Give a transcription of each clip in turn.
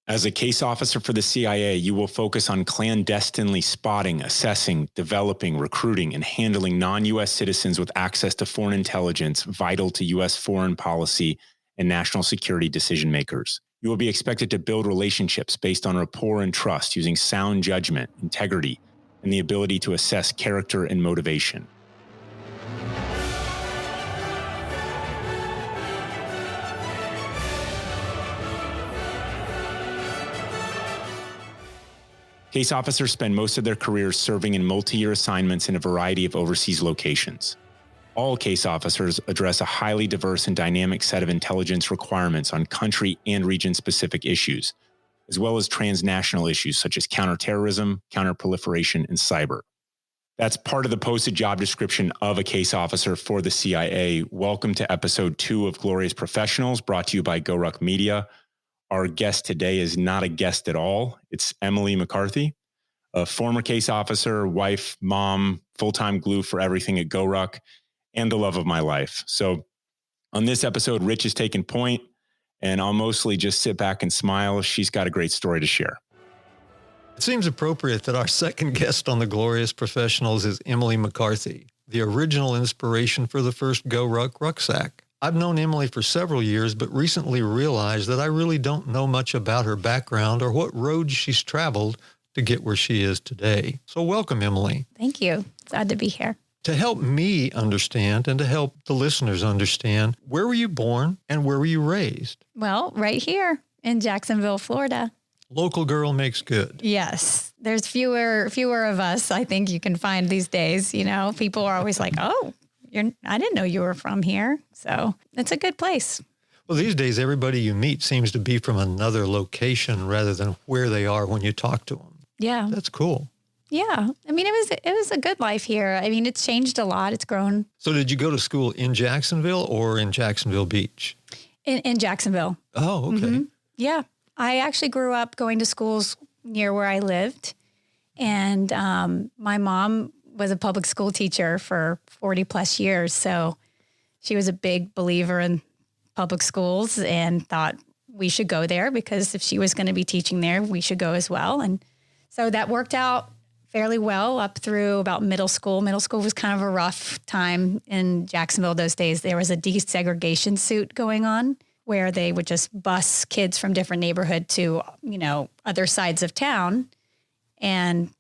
As a case officer for the CIA, you will focus on clandestinely spotting, assessing, developing, recruiting, and handling non-U.S. citizens with access to foreign intelligence vital to U.S. foreign policy and national security decision makers. You will be expected to build relationships based on rapport and trust using sound judgment, integrity, and the ability to assess character and motivation. Case officers spend most of their careers serving in multi-year assignments in a variety of overseas locations. All case officers address a highly diverse and dynamic set of intelligence requirements on country and region-specific issues, as well as transnational issues such as counterterrorism, counterproliferation, and cyber. That's part of the posted job description of a case officer for the CIA. Welcome to episode 2 of Glorious Professionals, brought to you by GORUCK Media. Our guest today is not a guest at all. It's Emily McCarthy, a former case officer, wife, mom, full-time glue for everything at GORUCK, and the love of my life. So on this episode, Rich is taking point, and I'll mostly just sit back and smile. She's got a great story to share. It seems appropriate that our second guest on the Glorious Professionals is Emily McCarthy, the original inspiration for the first GORUCK rucksack. I've known Emily for several years, but recently realized that I really don't know much about her background or what roads she's traveled to get where she is today. So welcome, Emily. Thank you. Glad to be here. To help me understand and to help the listeners understand, where were you born and where were you raised? Well, right here in Jacksonville, Florida. Local girl makes good. Yes. There's fewer of us, I think you can find these days. You know, people are always like, oh, I didn't know you were from here. So it's a good place. Well, these days, everybody you meet seems to be from another location rather than where they are when you talk to them. Yeah. That's cool. Yeah. I mean, it was a good life here. I mean, it's changed a lot. It's grown. So did you go to school in Jacksonville or in Jacksonville Beach? In Jacksonville. Oh, okay. Mm-hmm. Yeah. I actually grew up going to schools near where I lived. And my mom was a public school teacher for 40 plus years. So she was a big believer in public schools and thought we should go there because if she was going to be teaching there, we should go as well. And so that worked out fairly well up through about middle school. Middle school was kind of a rough time in Jacksonville those days. There was a desegregation suit going on where they would just bus kids from different neighborhood to, other sides of town. And,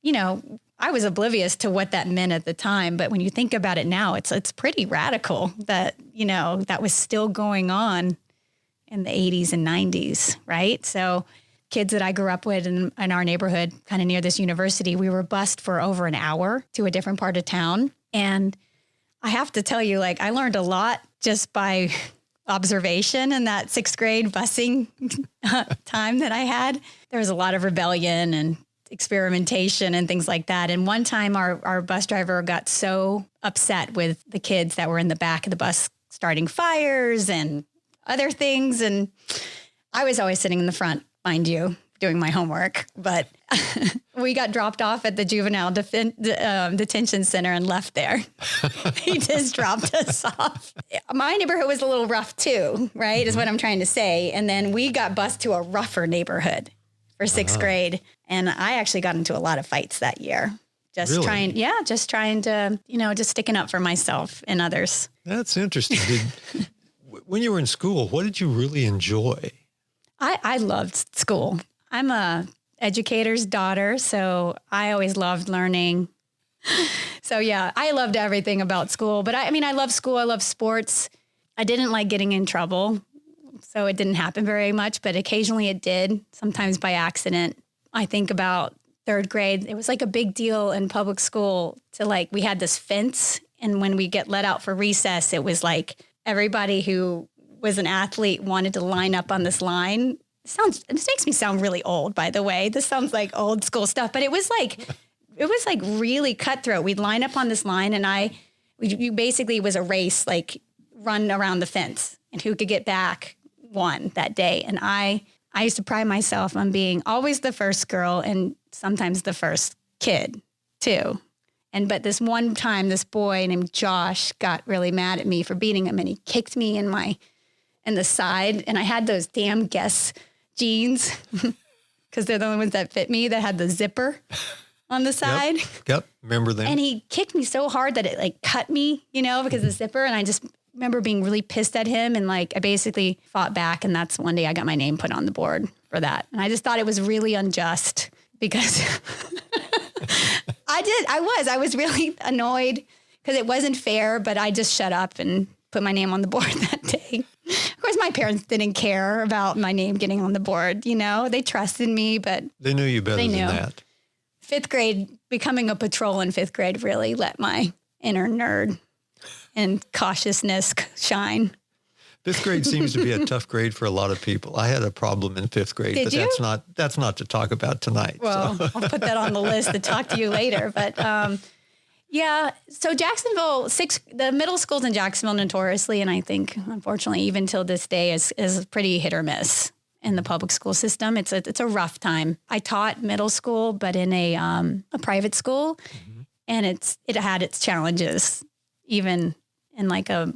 I was oblivious to what that meant at the time. But when you think about it now, it's pretty radical that, that was still going on in the 80s and 90s, right? So kids that I grew up with in our neighborhood, kind of near this university, we were bused for over an hour to a different part of town. And I have to tell you, I learned a lot just by observation in that 6th grade busing time that I had. There was a lot of rebellion and experimentation and things like that. And one time our bus driver got so upset with the kids that were in the back of the bus starting fires and other things. And I was always sitting in the front, mind you, doing my homework. But we got dropped off at the juvenile detention center and left there. He just dropped us off. My neighborhood was a little rough too, right, is what I'm trying to say. And then we got bused to a rougher neighborhood for 6th grade. And I actually got into a lot of fights that year. Just trying to, just sticking up for myself and others. That's interesting. When you were in school, what did you really enjoy? I loved school. I'm a educator's daughter, so I always loved learning. So yeah, I loved everything about school. But I love school. I love sports. I didn't like getting in trouble. So it didn't happen very much, but occasionally it did, sometimes by accident. I think about 3rd grade. It was like a big deal in public school to we had this fence. And when we get let out for recess, it was like everybody who was an athlete wanted to line up on this line. This makes me sound really old, by the way. This sounds like old school stuff, but it was really cutthroat. We'd line up on this line and you basically, it was a race, run around the fence and who could get back won that day. And I used to pride myself on being always the first girl and sometimes the first kid too. But this one time, this boy named Josh got really mad at me for beating him and he kicked me in the side. And I had those damn Guess jeans because they're the only ones that fit me, that had the zipper on the side. Yep. Remember them? And he kicked me so hard that it like cut me, because of the zipper. And I just remember being really pissed at him. And like, I basically fought back. And that's one day I got my name put on the board for that. And I just thought it was really unjust because I was really annoyed because it wasn't fair, but I just shut up and put my name on the board that day. Of course, my parents didn't care about my name getting on the board. They trusted me, but they knew you better than that. 5th grade, becoming a patrol in 5th grade really let my inner nerd and cautiousness shine. 5th grade seems to be a tough grade for a lot of people. I had a problem in 5th grade, Did but you? that's not to talk about tonight. Well, so. I'll put that on the list to talk to you later. But yeah, so Jacksonville, the middle schools in Jacksonville notoriously, and I think unfortunately even till this day is pretty hit or miss in the public school system. It's a rough time. I taught middle school, but in a private school, and it had its challenges, even in like a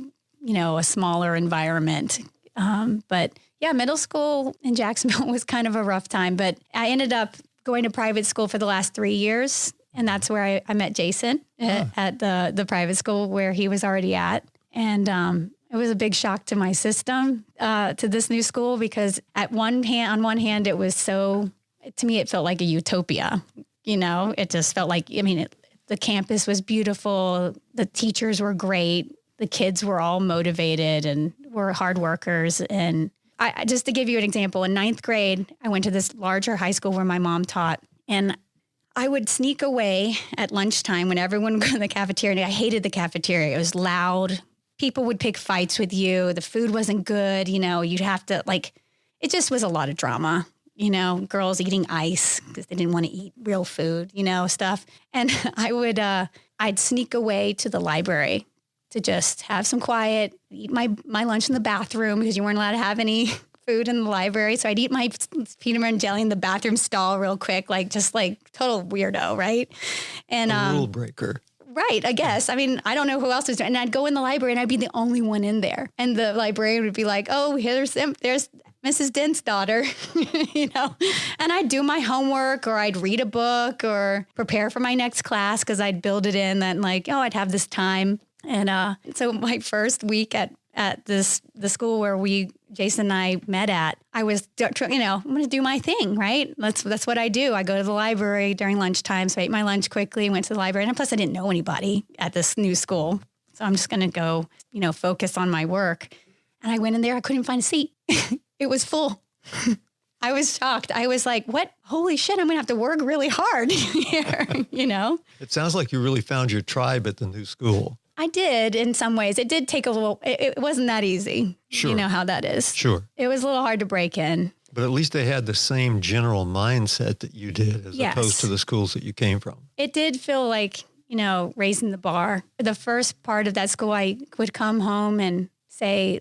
smaller environment. But yeah, middle school in Jacksonville was kind of a rough time, but I ended up going to private school for the last 3 years. And that's where I met Jason at the private school where he was already at. And it was a big shock to my system, to this new school, because on one hand, it was to me, it felt like a utopia. It just felt like, the campus was beautiful. The teachers were great. The kids were all motivated and were hard workers. And I just to give you an example, in 9th grade, I went to this larger high school where my mom taught, and I would sneak away at lunchtime when everyone would go to the cafeteria. I hated the cafeteria. It was loud. People would pick fights with you. The food wasn't good. You'd have to it just was a lot of drama, girls eating ice because they didn't want to eat real food, stuff. And I'd sneak away to the library to just have some quiet, eat my lunch in the bathroom because you weren't allowed to have any food in the library. So I'd eat my peanut butter and jelly in the bathroom stall real quick, just total weirdo, right? And a rule breaker. Right, I guess. I don't know who else was doing it. And I'd go in the library and I'd be the only one in there. And the librarian would be like, oh, there's Mrs. Dent's daughter, And I'd do my homework, or I'd read a book or prepare for my next class because I'd build it in that I'd have this time. And so my first week at the school where Jason and I met at, I was, I'm going to do my thing, right? That's what I do. I go to the library during lunchtime. So I ate my lunch quickly, went to the library. And plus I didn't know anybody at this new school. So I'm just going to go, focus on my work. And I went in there. I couldn't find a seat. It was full. I was shocked. I was like, what? Holy shit, I'm going to have to work really hard here, It sounds like you really found your tribe at the new school. I did in some ways. It did take a little, it wasn't that easy. Sure. You know how that is. Sure. It was a little hard to break in. But at least they had the same general mindset that you did as opposed to the schools that you came from. It did feel like, raising the bar. The first part of that school, I would come home and say,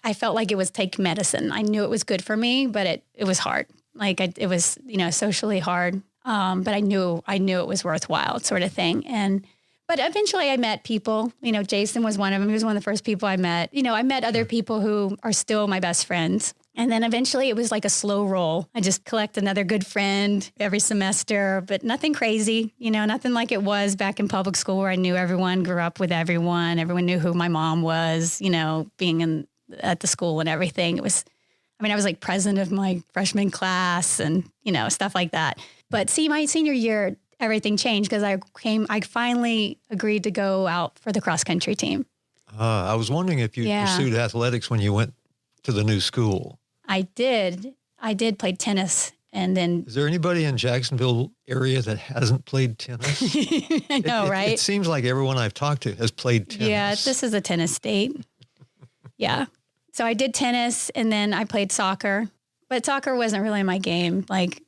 I felt like it was take medicine. I knew it was good for me, but it was hard. It was, socially hard. But I knew it was worthwhile sort of thing. But eventually I met people, Jason was one of them. He was one of the first people I met. I met other people who are still my best friends. And then eventually it was like a slow roll. I just collect another good friend every semester, but nothing crazy, nothing like it was back in public school where I knew everyone, grew up with everyone. Everyone knew who my mom was, being at the school and everything. I was like president of my freshman class and, stuff like that. But see, my senior year, everything changed because I finally agreed to go out for the cross country team. I was wondering if you pursued athletics when you went to the new school. I did play tennis. And then, is there anybody in Jacksonville area that hasn't played tennis? I know, right? It seems like everyone I've talked to has played tennis. Yeah, this is a tennis state. Yeah. So I did tennis and then I played soccer, but soccer wasn't really my game.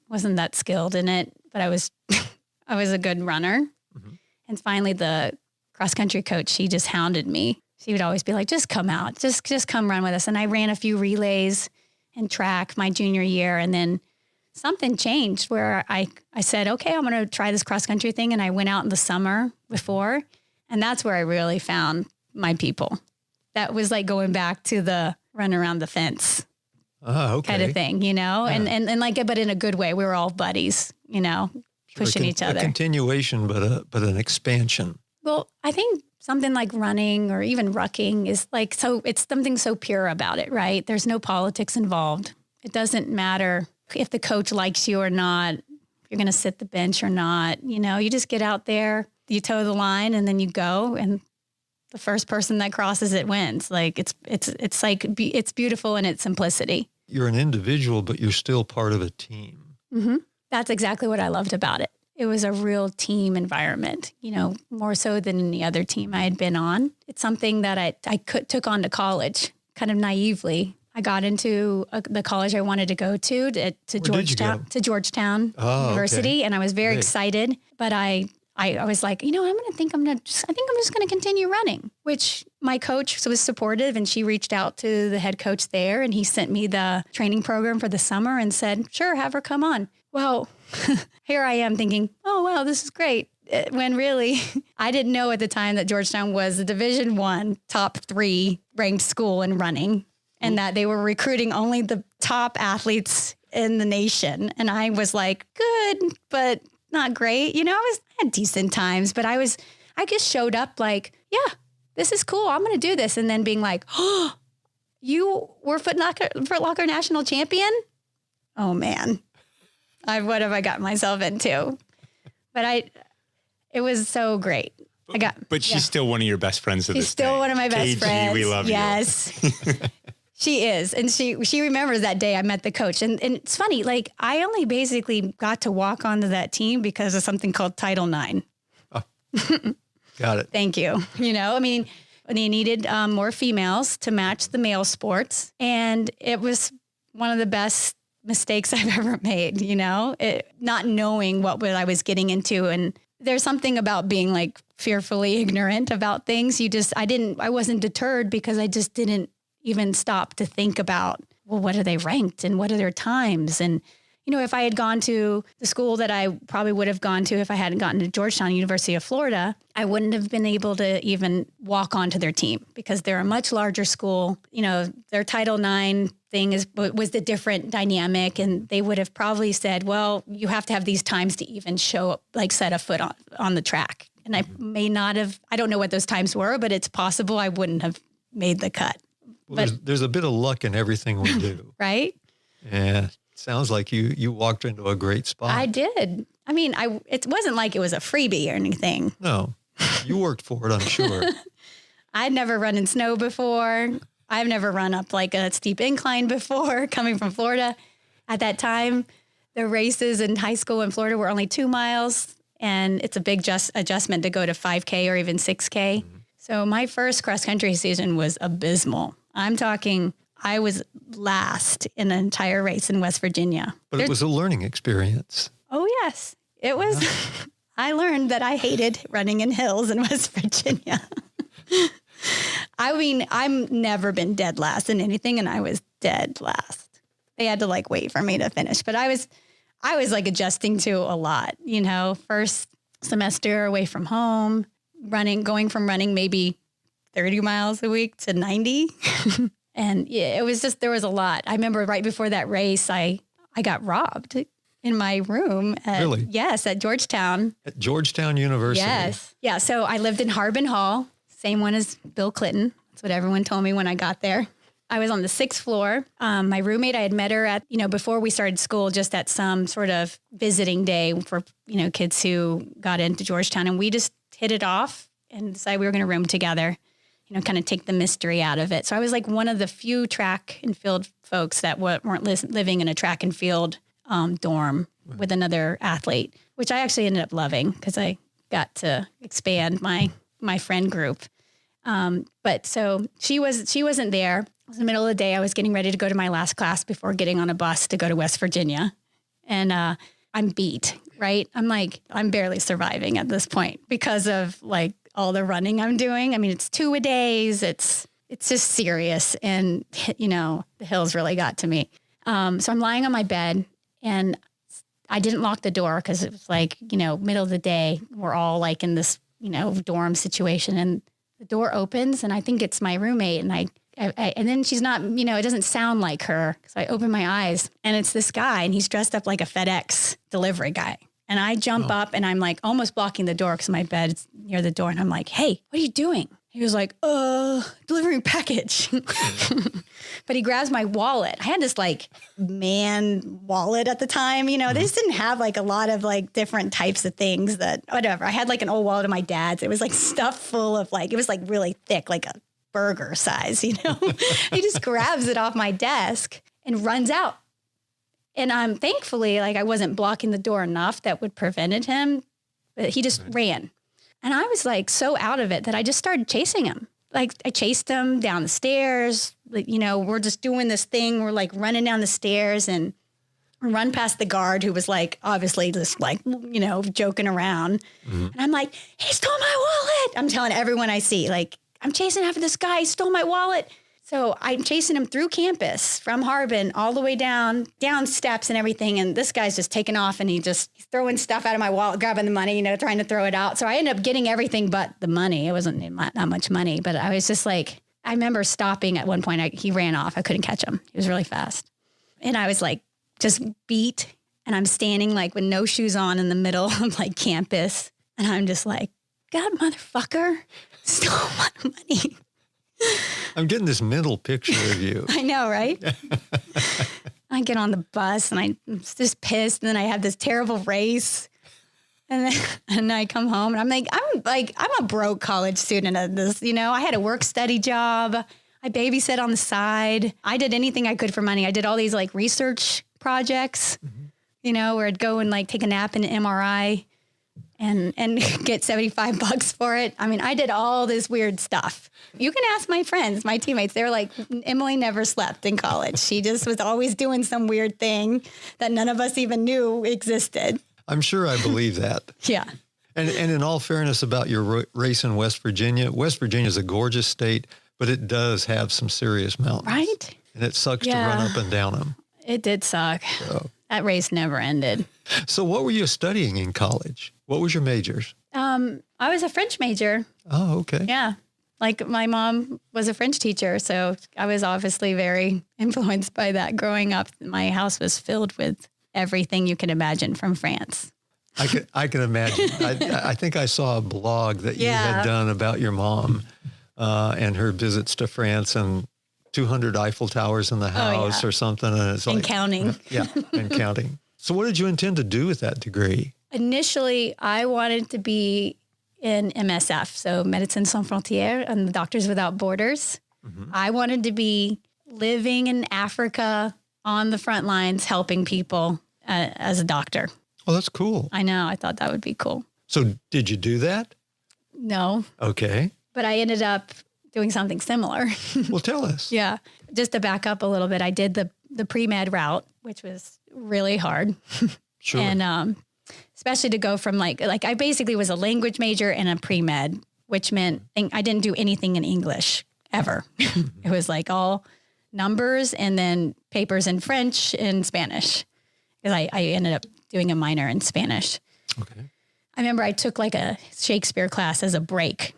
Wasn't that skilled in it, but I was a good runner. Mm-hmm. And finally the cross country coach, she just hounded me. She would always be like, just come out, just come run with us. And I ran a few relays and track my junior year. And then something changed where I said, okay, I'm going to try this cross country thing. And I went out in the summer before, and that's where I really found my people. That was like going back to the run around the fence Okay. kind of thing, you know, and like, but in a good way. We were all buddies, you know, pushing each other. A continuation, but an expansion. Well, I think something like running or even rucking is like, so it's something so pure about it, right? There's no politics involved. It doesn't matter if the coach likes you or not, if you're going to sit the bench or not, you know, you just get out there, you toe the line and then you go, and the first person that crosses it wins. Like it's beautiful in its simplicity. You're an individual, but you're still part of a team. Mm-hmm. That's exactly what I loved about it. It was a real team environment, you know, more so than any other team I had been on. It's something that I took on to college kind of naively. I got into the college I wanted to go to Georgetown University. Okay. And I was very excited, but I was like, you know, I think I'm just going to continue running, which my coach was supportive, and she reached out to the head coach there, and he sent me the training program for the summer and said, sure, have her come on. Well, here I am thinking, oh, wow, this is great. When really, I didn't know at the time that Georgetown was the Division I top 3 ranked school in running, and that they were recruiting only the top athletes in the nation. And I was like, good, but not great. You know, I had decent times, but I just showed up like, yeah, this is cool. I'm going to do this. And then being like, oh, you were Foot Locker national champion? Oh man, what have I got myself into? But it was so great. But she's still one of your best friends to this day. She's still one of my best friends. We love you. Yes. She is. And she remembers that day I met the coach. And it's funny, like I only basically got to walk onto that team because of something called Title IX. Oh, got it. Thank you. You know, I mean, they needed more females to match the male sports. And it was one of the best mistakes I've ever made, you know, not knowing what I was getting into. And there's something about being like fearfully ignorant about things. I wasn't deterred because I just didn't even stop to think about, well, what are they ranked and what are their times? And, you know, if I had gone to the school that I probably would have gone to if I hadn't gotten to Georgetown, University of Florida, I wouldn't have been able to even walk onto their team because they're a much larger school. You know, their Title IX thing was the different dynamic. And they would have probably said, well, you have to have these times to even show up, like set a foot on the track. And I may not have, I don't know what those times were, but it's possible I wouldn't have made the cut. Well, there's a bit of luck in everything we do. Right? Yeah. Sounds like you walked into a great spot. I did. I mean, it wasn't like it was a freebie or anything. No, you worked for it, I'm sure. I'd never run in snow before. I've never run up like a steep incline before coming from Florida. At that time, the races in high school in Florida were only 2 miles, and it's a big adjustment to go to 5K or even 6K. Mm-hmm. So my first cross country season was abysmal. I'm talking, I was last in the entire race in West Virginia. But it was a learning experience. Oh, yes. It was. I learned that I hated running in hills in West Virginia. I mean, I've never been dead last in anything, and I was dead last. They had to like wait for me to finish, but I was like adjusting to a lot, you know, first semester away from home, going from running maybe 30 miles a week to 90. And yeah, it was just, there was a lot. I remember right before that race, I got robbed in my room. Really? Yes, at Georgetown. At Georgetown University? Yes. Yeah, so I lived in Harbin Hall, same one as Bill Clinton. That's what everyone told me when I got there. I was on the 6th floor. My roommate, I had met her at, before we started school, just at some sort of visiting day for, kids who got into Georgetown. And we just hit it off and decided we were going to room together, kind of take the mystery out of it. So I was like one of the few track and field folks that weren't living in a track and field dorm with another athlete, which I actually ended up loving because I got to expand my friend group. But so she wasn't there. It was the middle of the day. I was getting ready to go to my last class before getting on a bus to go to West Virginia. And I'm beat, right? I'm barely surviving at this point because of like all the running I'm doing. I mean, it's 2-a-days. It's just serious. And, the hills really got to me. So I'm lying on my bed and I didn't lock the door because it was like, middle of the day. We're all like in this, dorm situation, and the door opens and I think it's my roommate, and and then she's not, it doesn't sound like her. So I open my eyes and it's this guy and he's dressed up like a FedEx delivery guy. And I jump up and I'm like almost blocking the door because my bed's near the door. And I'm like, hey, what are you doing? He was like, delivering a package. But he grabs my wallet. I had this like man wallet at the time. They just didn't have like a lot of like different types of things that whatever. I had like an old wallet of my dad's. It was like stuffed full of like, it was like really thick, like a burger size, He just grabs it off my desk and runs out. And I'm thankfully, like I wasn't blocking the door enough that would prevented him, but he just ran. And I was like so out of it that I just started chasing him. Like I chased him down the stairs. Like, we're just doing this thing. We're like running down the stairs and run past the guard who was like, obviously just like, joking around. Mm-hmm. And I'm like, he stole my wallet. I'm telling everyone I see, like, I'm chasing after this guy. He stole my wallet. So I'm chasing him through campus from Harbin all the way down steps and everything. And this guy's just taking off and he's throwing stuff out of my wallet, grabbing the money, trying to throw it out. So I ended up getting everything but the money. It wasn't not much money, but I was just like, I remember stopping at one point. He ran off. I couldn't catch him. He was really fast. And I was like, just beat. And I'm standing like with no shoes on in the middle of like campus. And I'm just like, God, motherfucker, stole my money. I'm getting this mental picture of you. I know, right? I get on the bus and I'm just pissed. And then I have this terrible race. And then I come home and I'm a broke college student at this, I had a work study job. I babysat on the side. I did anything I could for money. I did all these like research projects, where I'd go and like take a nap in an MRI and get $75 for it. I mean, I did all this weird stuff. You can ask my friends, my teammates. They're like, Emily never slept in college. She just was always doing some weird thing that none of us even knew existed. I'm sure I believe that. Yeah. And in all fairness about your race in West Virginia is a gorgeous state, but it does have some serious mountains. Right. And it sucks to run up and down them. It did suck. So. That race never ended. So what were you studying in college? What was your majors? I was a French major. Oh, okay. Yeah. Like my mom was a French teacher, so I was obviously very influenced by that growing up. My house was filled with everything you can imagine from France. I can imagine. I think I saw a blog that you had done about your mom and her visits to France and 200 Eiffel Towers in the house or something. And it's and counting. Yeah, and counting. So what did you intend to do with that degree? Initially, I wanted to be in MSF, so Médecins Sans Frontières and Doctors Without Borders. Mm-hmm. I wanted to be living in Africa on the front lines, helping people as a doctor. Oh, that's cool. I know. I thought that would be cool. So did you do that? No. Okay. But I ended up doing something similar. Well, tell us. Yeah. Just to back up a little bit, I did the pre-med route, which was really hard. Sure. And especially to go from like I basically was a language major and a pre-med, which meant I didn't do anything in English ever. It was like all numbers and then papers in French and Spanish. Because I ended up doing a minor in Spanish. Okay. I remember I took like a Shakespeare class as a break.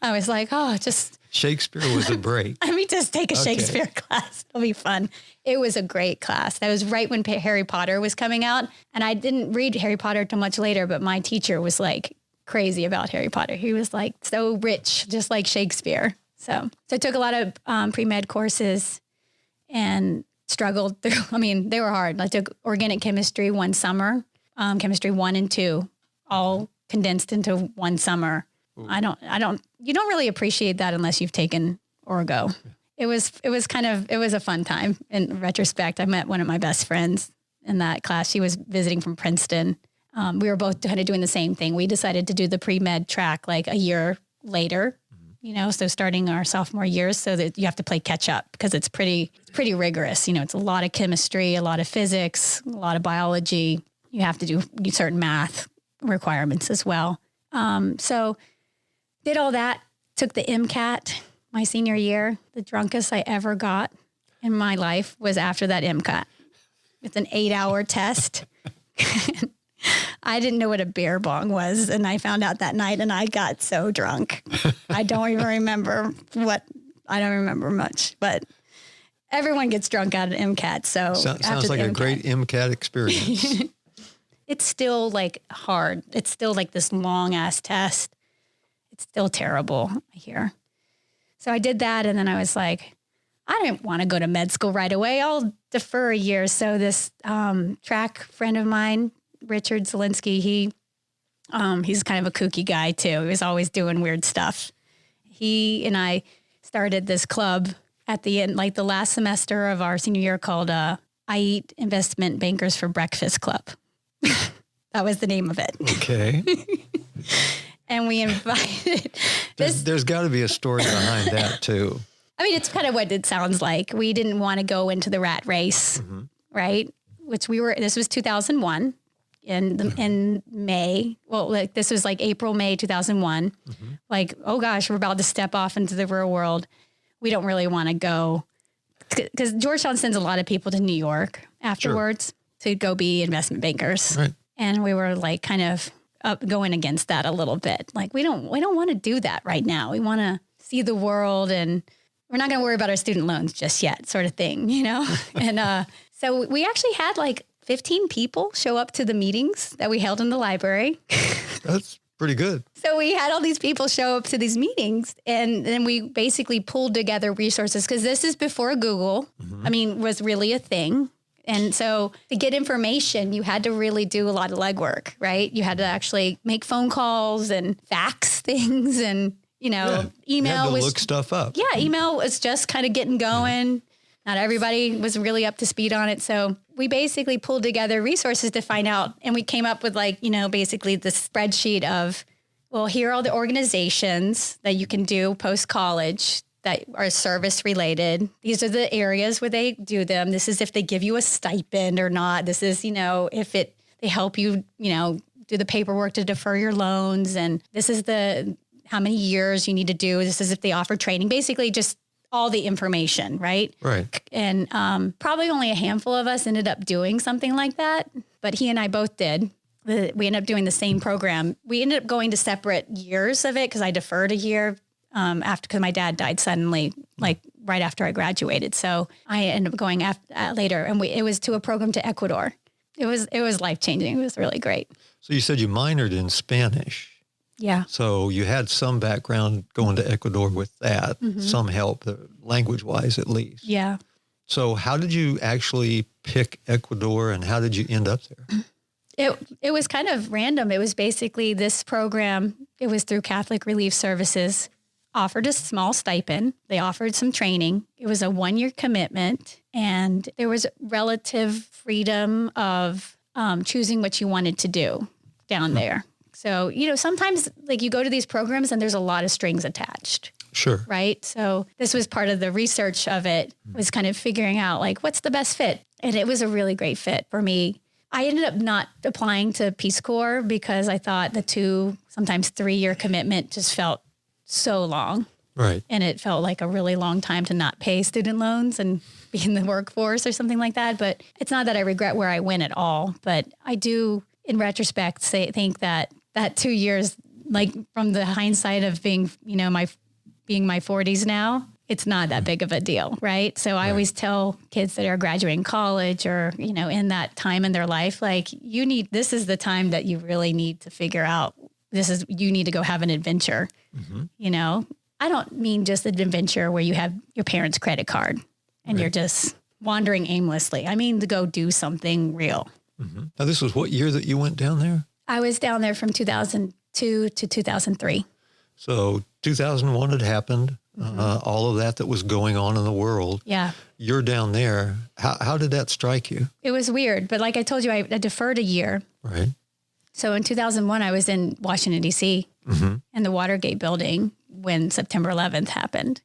I was like, just... Shakespeare was a break. Let me just take a Shakespeare class. It'll be fun. It was a great class. That was right when Harry Potter was coming out. And I didn't read Harry Potter till much later, but my teacher was like crazy about Harry Potter. He was like so rich, just like Shakespeare. So I took a lot of pre-med courses and struggled through. I mean, they were hard. I took organic chemistry one summer, chemistry 1 and 2, all condensed into one summer. Ooh. You don't really appreciate that unless you've taken Orgo. It was a fun time in retrospect. I met one of my best friends in that class. She was visiting from Princeton. We were both kind of doing the same thing. We decided to do the pre-med track like a year later, so starting our sophomore years so that you have to play catch up because it's pretty rigorous. It's a lot of chemistry, a lot of physics, a lot of biology. You have to do certain math requirements as well. So did all that, took the MCAT my senior year. The drunkest I ever got in my life was after that MCAT. It's an 8-hour test. I didn't know what a beer bong was, and I found out that night, and I got so drunk. I don't even remember what I don't remember much, but everyone gets drunk out of MCAT. So sounds like a great MCAT experience. It's still like hard. It's still like this long ass test. It's still terrible, I hear. So I did that. And then I was like, I didn't want to go to med school right away. I'll defer a year. So this track friend of mine, Richard Zielinski, he's kind of a kooky guy too. He was always doing weird stuff. He and I started this club at the end, like the last semester of our senior year, called I Eat Investment Bankers for Breakfast Club. That was the name of it. Okay. And we invited There's got to be a story behind that too. I mean, it's kind of what it sounds like. We didn't want to go into the rat race, right? This was 2001 in May. Well, like this was like April, May 2001. Like, oh gosh, we're about to step off into the real world. We don't really want to go, because Georgetown sends a lot of people to New York afterwards to go be investment bankers. Right. And we were like kind of going against that a little bit. Like, we don't want to do that right now. We want to see the world, and we're not going to worry about our student loans just yet, sort of thing, you know? And so we actually had like 15 people show up to the meetings that we held in the library. That's pretty good. So we had all these people show up to these meetings, and then we basically pulled together resources, because this is before Google, was really a thing. And so to get information, you had to really do a lot of legwork, right? You had to actually make phone calls and fax things, and, email you had to look stuff up. Yeah, email was just kind of getting going. Not everybody was really up to speed on it. So we basically pulled together resources to find out. And we came up with basically the spreadsheet of, well, here are all the organizations that you can do post-college that are service related. These are the areas where they do them. This is if they give you a stipend or not. This is, if they help you, do the paperwork to defer your loans. And this is how many years you need to do. This is if they offer training, basically just all the information, right? Right. And probably only a handful of us ended up doing something like that, but he and I both did. We ended up doing the same program. We ended up going to separate years of it, because I deferred a year because my dad died suddenly, like right after I graduated. So I ended up going later, and it was to a program to Ecuador. It was life-changing. It was really great. So you said you minored in Spanish. Yeah. So you had some background going to Ecuador with that, some help, language-wise at least. Yeah. So how did you actually pick Ecuador, and how did you end up there? It was kind of random. It was basically this program. It was through Catholic Relief Services, offered a small stipend. They offered some training. It was a 1-year commitment, and there was relative freedom of choosing what you wanted to do down there. So, sometimes like you go to these programs and there's a lot of strings attached. Sure. Right. So this was part of the research of it, was kind of figuring out like, what's the best fit? And it was a really great fit for me. I ended up not applying to Peace Corps because I thought the 2, sometimes 3-year commitment just felt so long. Right. And it felt like a really long time to not pay student loans and be in the workforce or something like that. But it's not that I regret where I went at all. But I do, in retrospect, think that 2 years, like from the hindsight of being, my 40s now, it's not that big of a deal, right? So I always tell kids that are graduating college or, in that time in their life, like this is the time that you really need to figure out, you need to go have an adventure, I don't mean just an adventure where you have your parents' credit card and you're just wandering aimlessly. I mean to go do something real. Mm-hmm. Now, this was what year that you went down there? I was down there from 2002 to 2003. So 2001 had happened, all of that was going on in the world. Yeah. You're down there. How did that strike you? It was weird, but like I told you, I deferred a year. Right. So in 2001, I was in Washington, D.C. In the Watergate building when September 11th happened.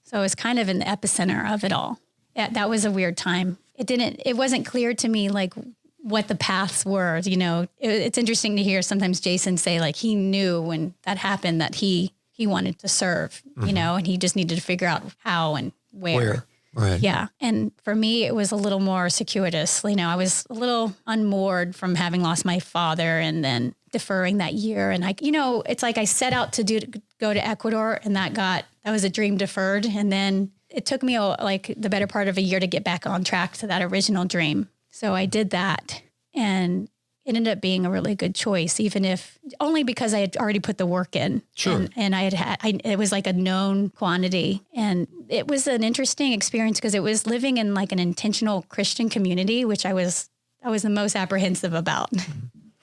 So I was kind of in the epicenter of it all. Yeah, that was a weird time. It wasn't clear to me, like, what the paths were, it's interesting to hear sometimes Jason say like he knew when that happened that he wanted to serve, and he just needed to figure out how and where. Right. Yeah. And for me, it was a little more circuitous. I was a little unmoored from having lost my father and then deferring that year. And it's like I set out to go to Ecuador, and that was a dream deferred. And then it took me like the better part of a year to get back on track to that original dream. So I did that, and it ended up being a really good choice, even if only because I had already put the work in. Sure. And it was like a known quantity. And it was an interesting experience because it was living in like an intentional Christian community, which I was the most apprehensive about.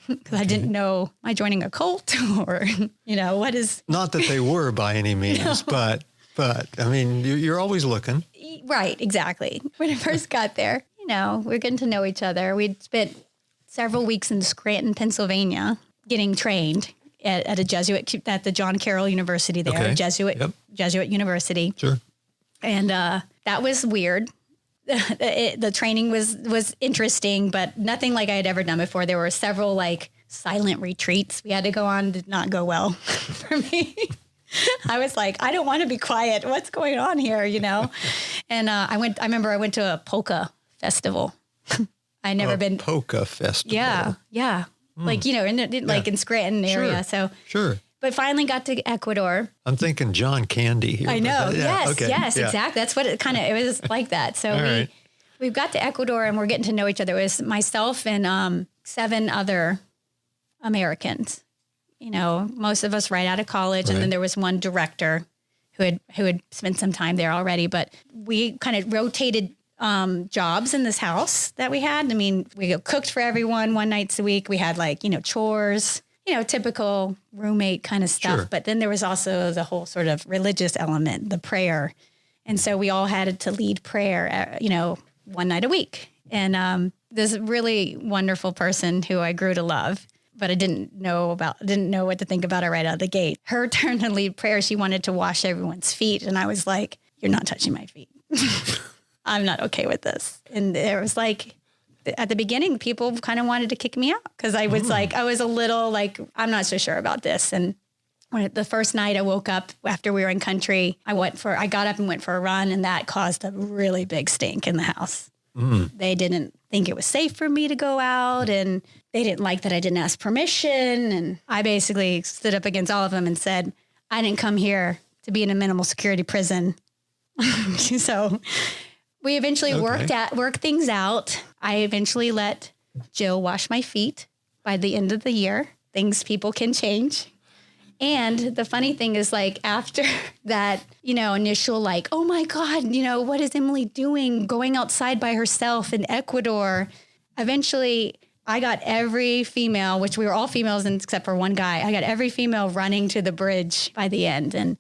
Because I didn't know, am I joining a cult or, what is... Not that they were by any means, No. but I mean, you're always looking. Right, exactly. When I first got there, we're getting to know each other. We'd spent several weeks in Scranton, Pennsylvania, getting trained at a Jesuit, at the John Carroll University there, Okay. Jesuit University. Sure. And that was weird. The training was interesting, but nothing like I had ever done before. There were several like silent retreats we had to go on. Did not go well for me. I was like, I don't want to be quiet. What's going on here? And I remember I went to a polka festival. I never been polka festival. Yeah. Like, in Scranton area. Sure. So, sure. But finally got to Ecuador. I'm thinking John Candy here. I know. Yes, Yeah. exactly. That's what it was like that. So we got to Ecuador and we're getting to know each other. It was myself and 7 other Americans. Most of us right out of college. Right. And then there was one director who had spent some time there already. But we kind of rotated jobs in this house that we had. I mean, we cooked for everyone one night a week. We had chores, typical roommate kind of stuff. Sure. But then there was also the whole sort of religious element, the prayer. And so we all had to lead prayer, one night a week. And this really wonderful person who I grew to love, but I didn't know what to think about her right out of the gate. Her turn to lead prayer, she wanted to wash everyone's feet. And I was like, you're not touching my feet. I'm not okay with this. And there was like, at the beginning, people kind of wanted to kick me out because I was I was a little like, I'm not so sure about this. And when the first night I woke up after we were in country, I got up and went for a run, and that caused a really big stink in the house. They didn't think it was safe for me to go out, and they didn't like that I didn't ask permission. And I basically stood up against all of them and said, I didn't come here to be in a minimal security prison. So we eventually worked things out. I eventually let Jill wash my feet. By the end of the year, people can change. And the funny thing is, like, after that, initial, like, oh my God, what is Emily doing going outside by herself in Ecuador? Eventually, I got every female, which we were all females except for one guy. I got every female running to the bridge by the end. And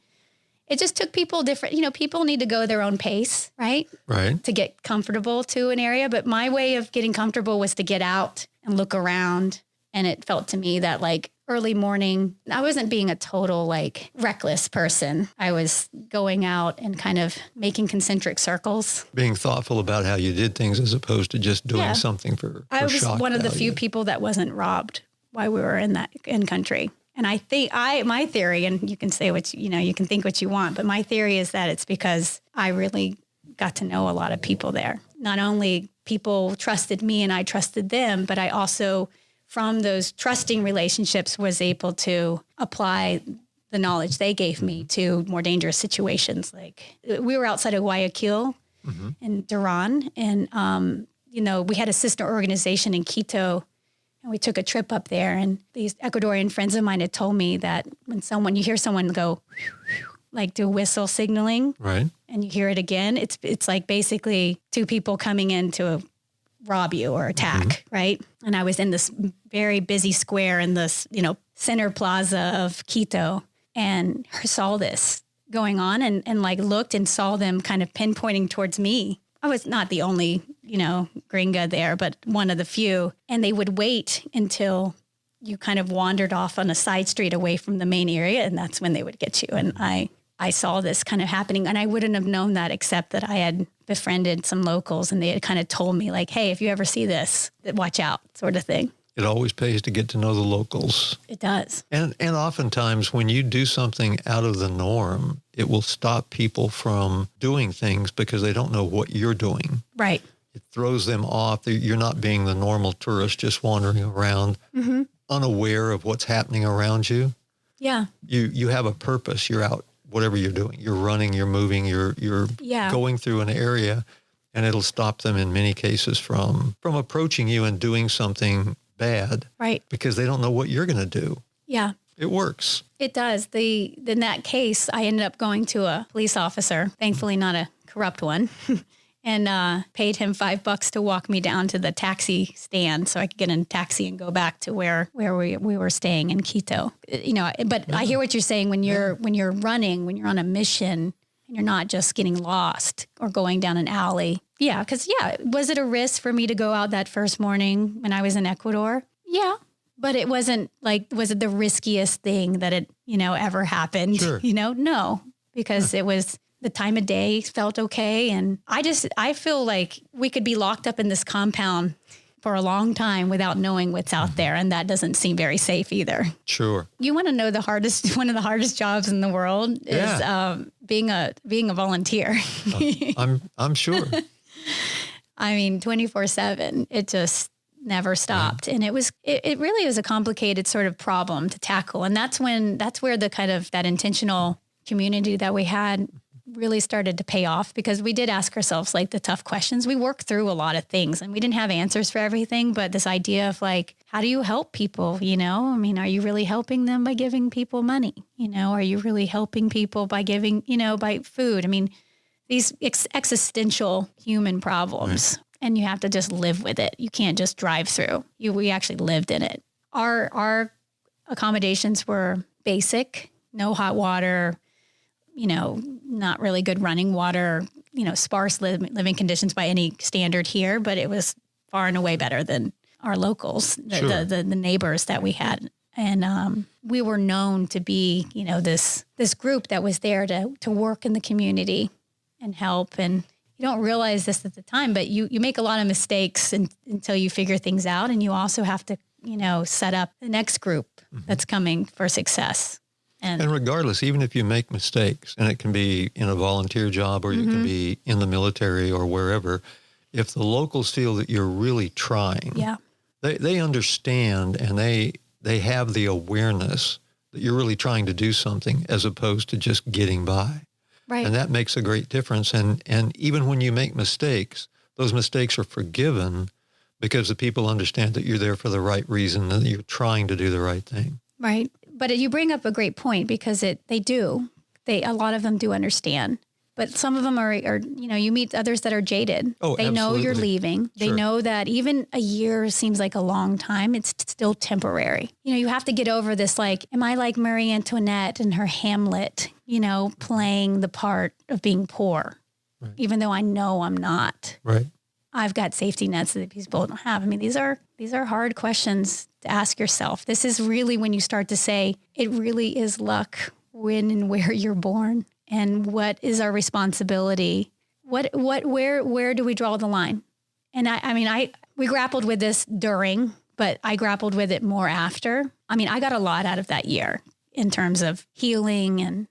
it just took people different, people need to go their own pace, right? Right. To get comfortable to an area. But my way of getting comfortable was to get out and look around. And it felt to me that like early morning, I wasn't being a total like reckless person. I was going out and kind of making concentric circles. Being thoughtful about how you did things as opposed to just doing something for I was shock one of the value. few people that wasn't robbed while we were in country. And I think my theory, and you can say you can think what you want, but my theory is that it's because I really got to know a lot of people there. Not only people trusted me and I trusted them, but I also, from those trusting relationships, was able to apply the knowledge they gave me to more dangerous situations. Like we were outside of Guayaquil in Duran, and we had a sister organization in Quito. And we took a trip up there, and these Ecuadorian friends of mine had told me that when you hear someone go, like do whistle signaling, right, and you hear it again, it's like basically 2 people coming in to rob you or attack, right? And I was in this very busy square in this, center plaza of Quito, and saw this going on, and like looked and saw them kind of pinpointing towards me. I was not the only, gringa there, but one of the few. And they would wait until you kind of wandered off on a side street away from the main area, and that's when they would get you. And I saw this kind of happening, and I wouldn't have known that except that I had befriended some locals, and they had kind of told me like, hey, if you ever see this, watch out, sort of thing. It always pays to get to know the locals. It does. And oftentimes when you do something out of the norm, it will stop people from doing things because they don't know what you're doing. Right. It throws them off. You're not being the normal tourist just wandering around unaware of what's happening around you. Yeah. You have a purpose. You're out, whatever you're doing. You're running, you're moving, you're going through an area, and it'll stop them in many cases from approaching you and doing something bad. Right. Because they don't know what you're going to do. Yeah. It works. It does. In that case, I ended up going to a police officer, thankfully not a corrupt one, and paid him $5 to walk me down to the taxi stand so I could get in a taxi and go back to where we were staying in Quito. But I hear what you're saying when you're running, when you're on a mission and you're not just getting lost or going down an alley. Yeah, because was it a risk for me to go out that first morning when I was in Ecuador? Yeah. But it wasn't was it the riskiest thing that it, ever happened? Sure. No, because it was the time of day felt okay. And I feel like we could be locked up in this compound for a long time without knowing what's out there. And that doesn't seem very safe either. Sure. You want to know one of the hardest jobs in the world is being a volunteer. I'm sure. I mean, 24/7, it just never stopped. And it really was a complicated sort of problem to tackle. And that's where the kind of that intentional community that we had really started to pay off, because we did ask ourselves the tough questions. We worked through a lot of things and we didn't have answers for everything, but this idea of how do you help people? I mean, are you really helping them by giving people money? Are you really helping people by giving, by food? I mean, these existential human problems. Right. And you have to just live with it. You can't just drive through. We actually lived in it. Our accommodations were basic, no hot water, not really good running water, sparse living conditions by any standard here, but it was far and away better than our locals, the neighbors that we had. And we were known to be, this group that was there to work in the community and help. And you don't realize this at the time, but you make a lot of mistakes until you figure things out. And you also have to, set up the next group that's coming for success. And regardless, even if you make mistakes, and it can be in a volunteer job or you can be in the military or wherever, if the locals feel that you're really trying, they understand and they have the awareness that you're really trying to do something as opposed to just getting by. Right. And that makes a great difference. And even when you make mistakes, those mistakes are forgiven because the people understand that you're there for the right reason and that you're trying to do the right thing. Right. But you bring up a great point, because a lot of them do understand. But some of them are you meet others that are jaded. Oh, they know you're leaving. They know that even a year seems like a long time. It's still temporary. You have to get over this, am I like Marie Antoinette in her Hamlet, playing the part of being poor, even though I know I'm not. Right. I've got safety nets that people don't have. I mean, these are hard questions to ask yourself. This is really when you start to say, it really is luck when and where you're born. And what is our responsibility? Where do we draw the line? And we grappled with this during, but I grappled with it more after. I mean, I got a lot out of that year in terms of healing and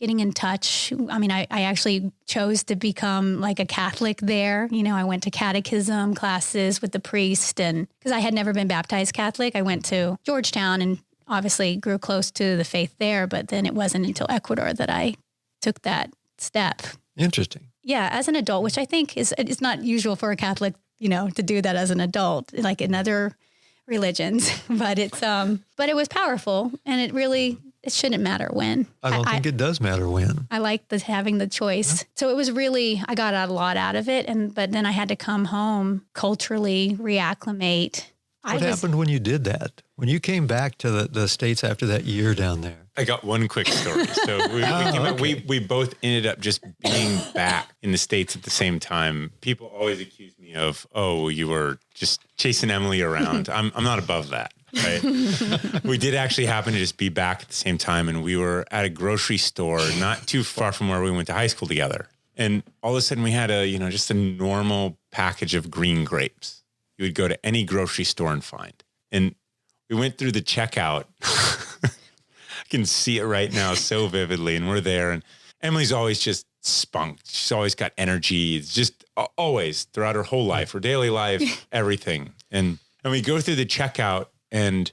getting in touch. I mean, I actually chose to become a Catholic there. I went to catechism classes with the priest, and because I had never been baptized Catholic, I went to Georgetown and obviously grew close to the faith there. But then it wasn't until Ecuador that I took that step. Interesting. Yeah, as an adult, which I think it's not usual for a Catholic, to do that as an adult, like in other religions. But it was powerful, and it shouldn't matter when. I don't think it does matter when. I like having the choice. Yeah. So it was really, I got a lot out of it, but then I had to come home, culturally reacclimate. What happened when you did that? When you came back to the States after that year down there? I got one quick story. So we both ended up just being back in the States at the same time. People always accuse me of, you were just chasing Emily around. I'm not above that. Right. We did actually happen to just be back at the same time, and we were at a grocery store not too far from where we went to high school together. And all of a sudden we had just a normal package of green grapes you would go to any grocery store and find. And we went through the checkout. I can see it right now so vividly. And we're there, and Emily's always just spunked. She's always got energy. It's just always throughout her whole life, her daily life, everything. And we go through the checkout, and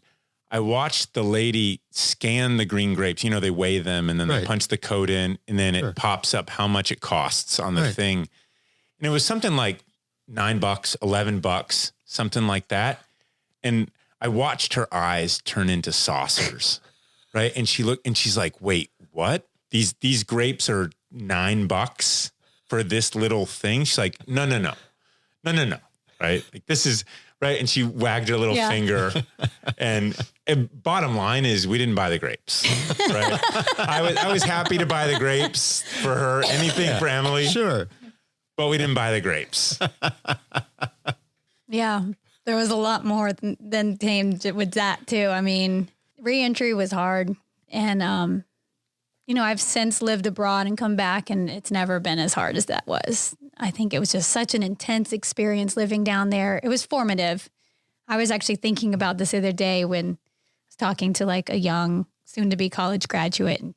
I watched the lady scan the green grapes. You know, they weigh them and then they punch the code in and then it pops up how much it costs on the thing. And it was something like $9, $11, something like that. And I watched her eyes turn into saucers, right? And she looked and she's like, wait, what? These grapes are $9 for this little thing? She's like, no. Right? Like this is right. And she wagged her little finger and bottom line is we didn't buy the grapes, right? I was happy to buy the grapes for her, anything for Emily. Sure. But we didn't buy the grapes. Yeah. There was a lot more than came with that too. I mean, reentry was hard. And, you know, I've since lived abroad and come back and it's never been as hard as that was. I think it was just such an intense experience living down there. It was formative. I was actually thinking about this the other day when I was talking to like a young soon to be college graduate. And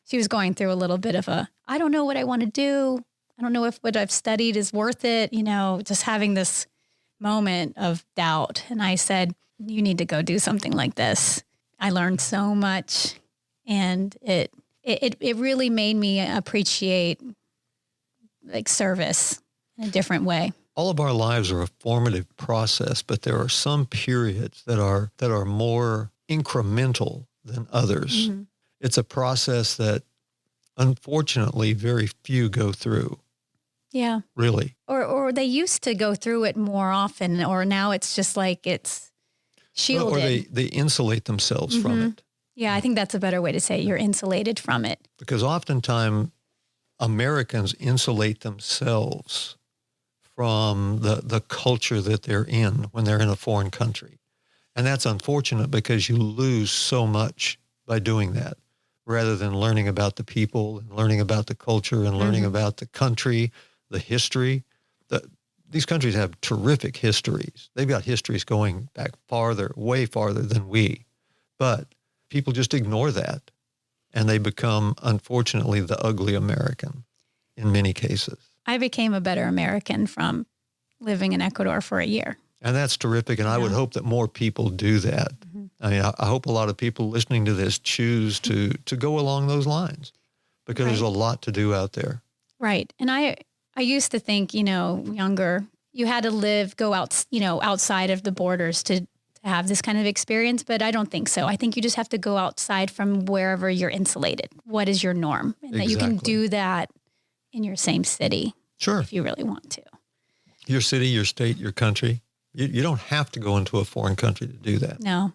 she was going through a little bit of I don't know what I want to do. I don't know if what I've studied is worth it. You know, just having this moment of doubt. And I said, you need to go do something like this. I learned so much and it really made me appreciate like service in a different way. All of our lives are a formative process, but there are some periods that are more incremental than others. Mm-hmm. It's a process that unfortunately very few go through. Yeah. Really. Or they used to go through it more often, or now it's just like it's shielded. Or they insulate themselves from it. Yeah, I think that's a better way to say it. You're insulated from it. Because oftentimes Americans insulate themselves from the culture that they're in when they're in a foreign country. And that's unfortunate because you lose so much by doing that rather than learning about the people and learning about the culture and learning about the country, the history. These countries have terrific histories. They've got histories going back farther, way farther than we. But people just ignore that. And they become, unfortunately, the ugly American in many cases. I became a better American from living in Ecuador for a year. And that's terrific. And I would hope that more people do that. Mm-hmm. I mean, I hope a lot of people listening to this choose to go along those lines because there's a lot to do out there. Right. And I used to think, you know, younger, you had to go out, you know, outside of the borders to have this kind of experience, but I don't think so. I think you just have to go outside from wherever you're insulated. What is your norm? And that you can do that in your same city. Sure. If you really want to. Your city, your state, your country. You don't have to go into a foreign country to do that. No.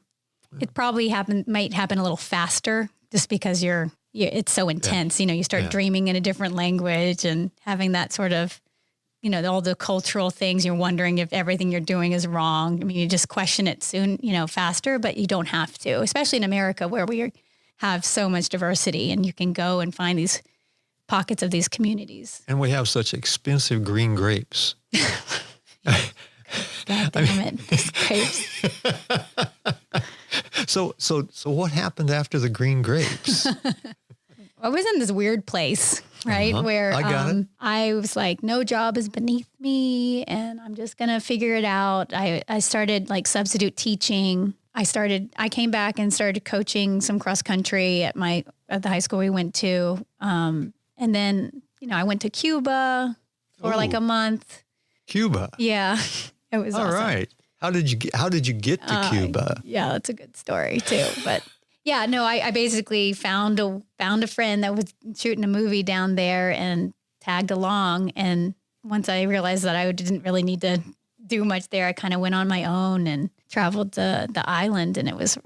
Yeah. It probably might happen a little faster just because it's so intense. You know, you start dreaming in a different language and having that sort of, you know, all the cultural things. You're wondering if everything you're doing is wrong. I mean, you just question it soon, you know, faster, but you don't have to, especially in America where we have so much diversity and you can go and find these pockets of these communities. And we have such expensive green grapes. God damn it, these grapes. So what happened after the green grapes? I was in this weird place, right? Where I got it. I was like, no job is beneath me and I'm just going to figure it out. I started like substitute teaching. I came back and started coaching some cross country at the high school we went to. And then, you know, I went to Cuba for like a month. Cuba. Yeah. It was awesome. All right. How did you get to Cuba? Yeah, that's a good story too. But yeah, no, I basically found a friend that was shooting a movie down there and tagged along. And once I realized that I didn't really need to do much there, I kind of went on my own and traveled to the island, and it was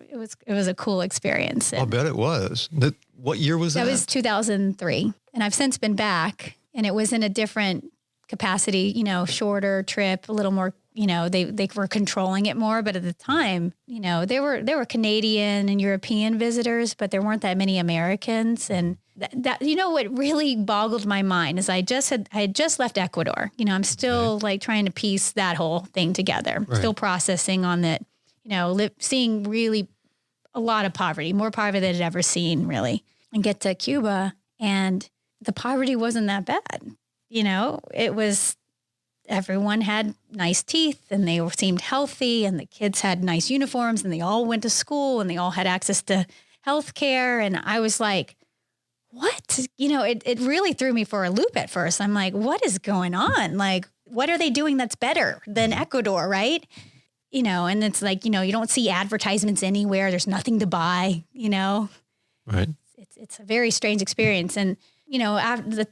a cool experience. I'll bet it was. What year was that? That was 2003, and I've since been back, and it was in a different capacity, you know, shorter trip, a little more, you know, they were controlling it more. But at the time, you know, there were Canadian and European visitors, but there weren't that many Americans. And that you know, what really boggled my mind is I had just left Ecuador. You know, I'm still like trying to piece that whole thing together, still processing on that, you know, seeing really a lot of poverty, more poverty than I'd ever seen really, and get to Cuba and the poverty wasn't that bad. You know, it was everyone had nice teeth and they seemed healthy and the kids had nice uniforms and they all went to school and they all had access to health care. And I was like, what? It really threw me for a loop at first. I'm like, what is going on? Like, what are they doing that's better than Ecuador, right? And it's like, you don't see advertisements anywhere. There's nothing to buy, Right. It's a very strange experience. And,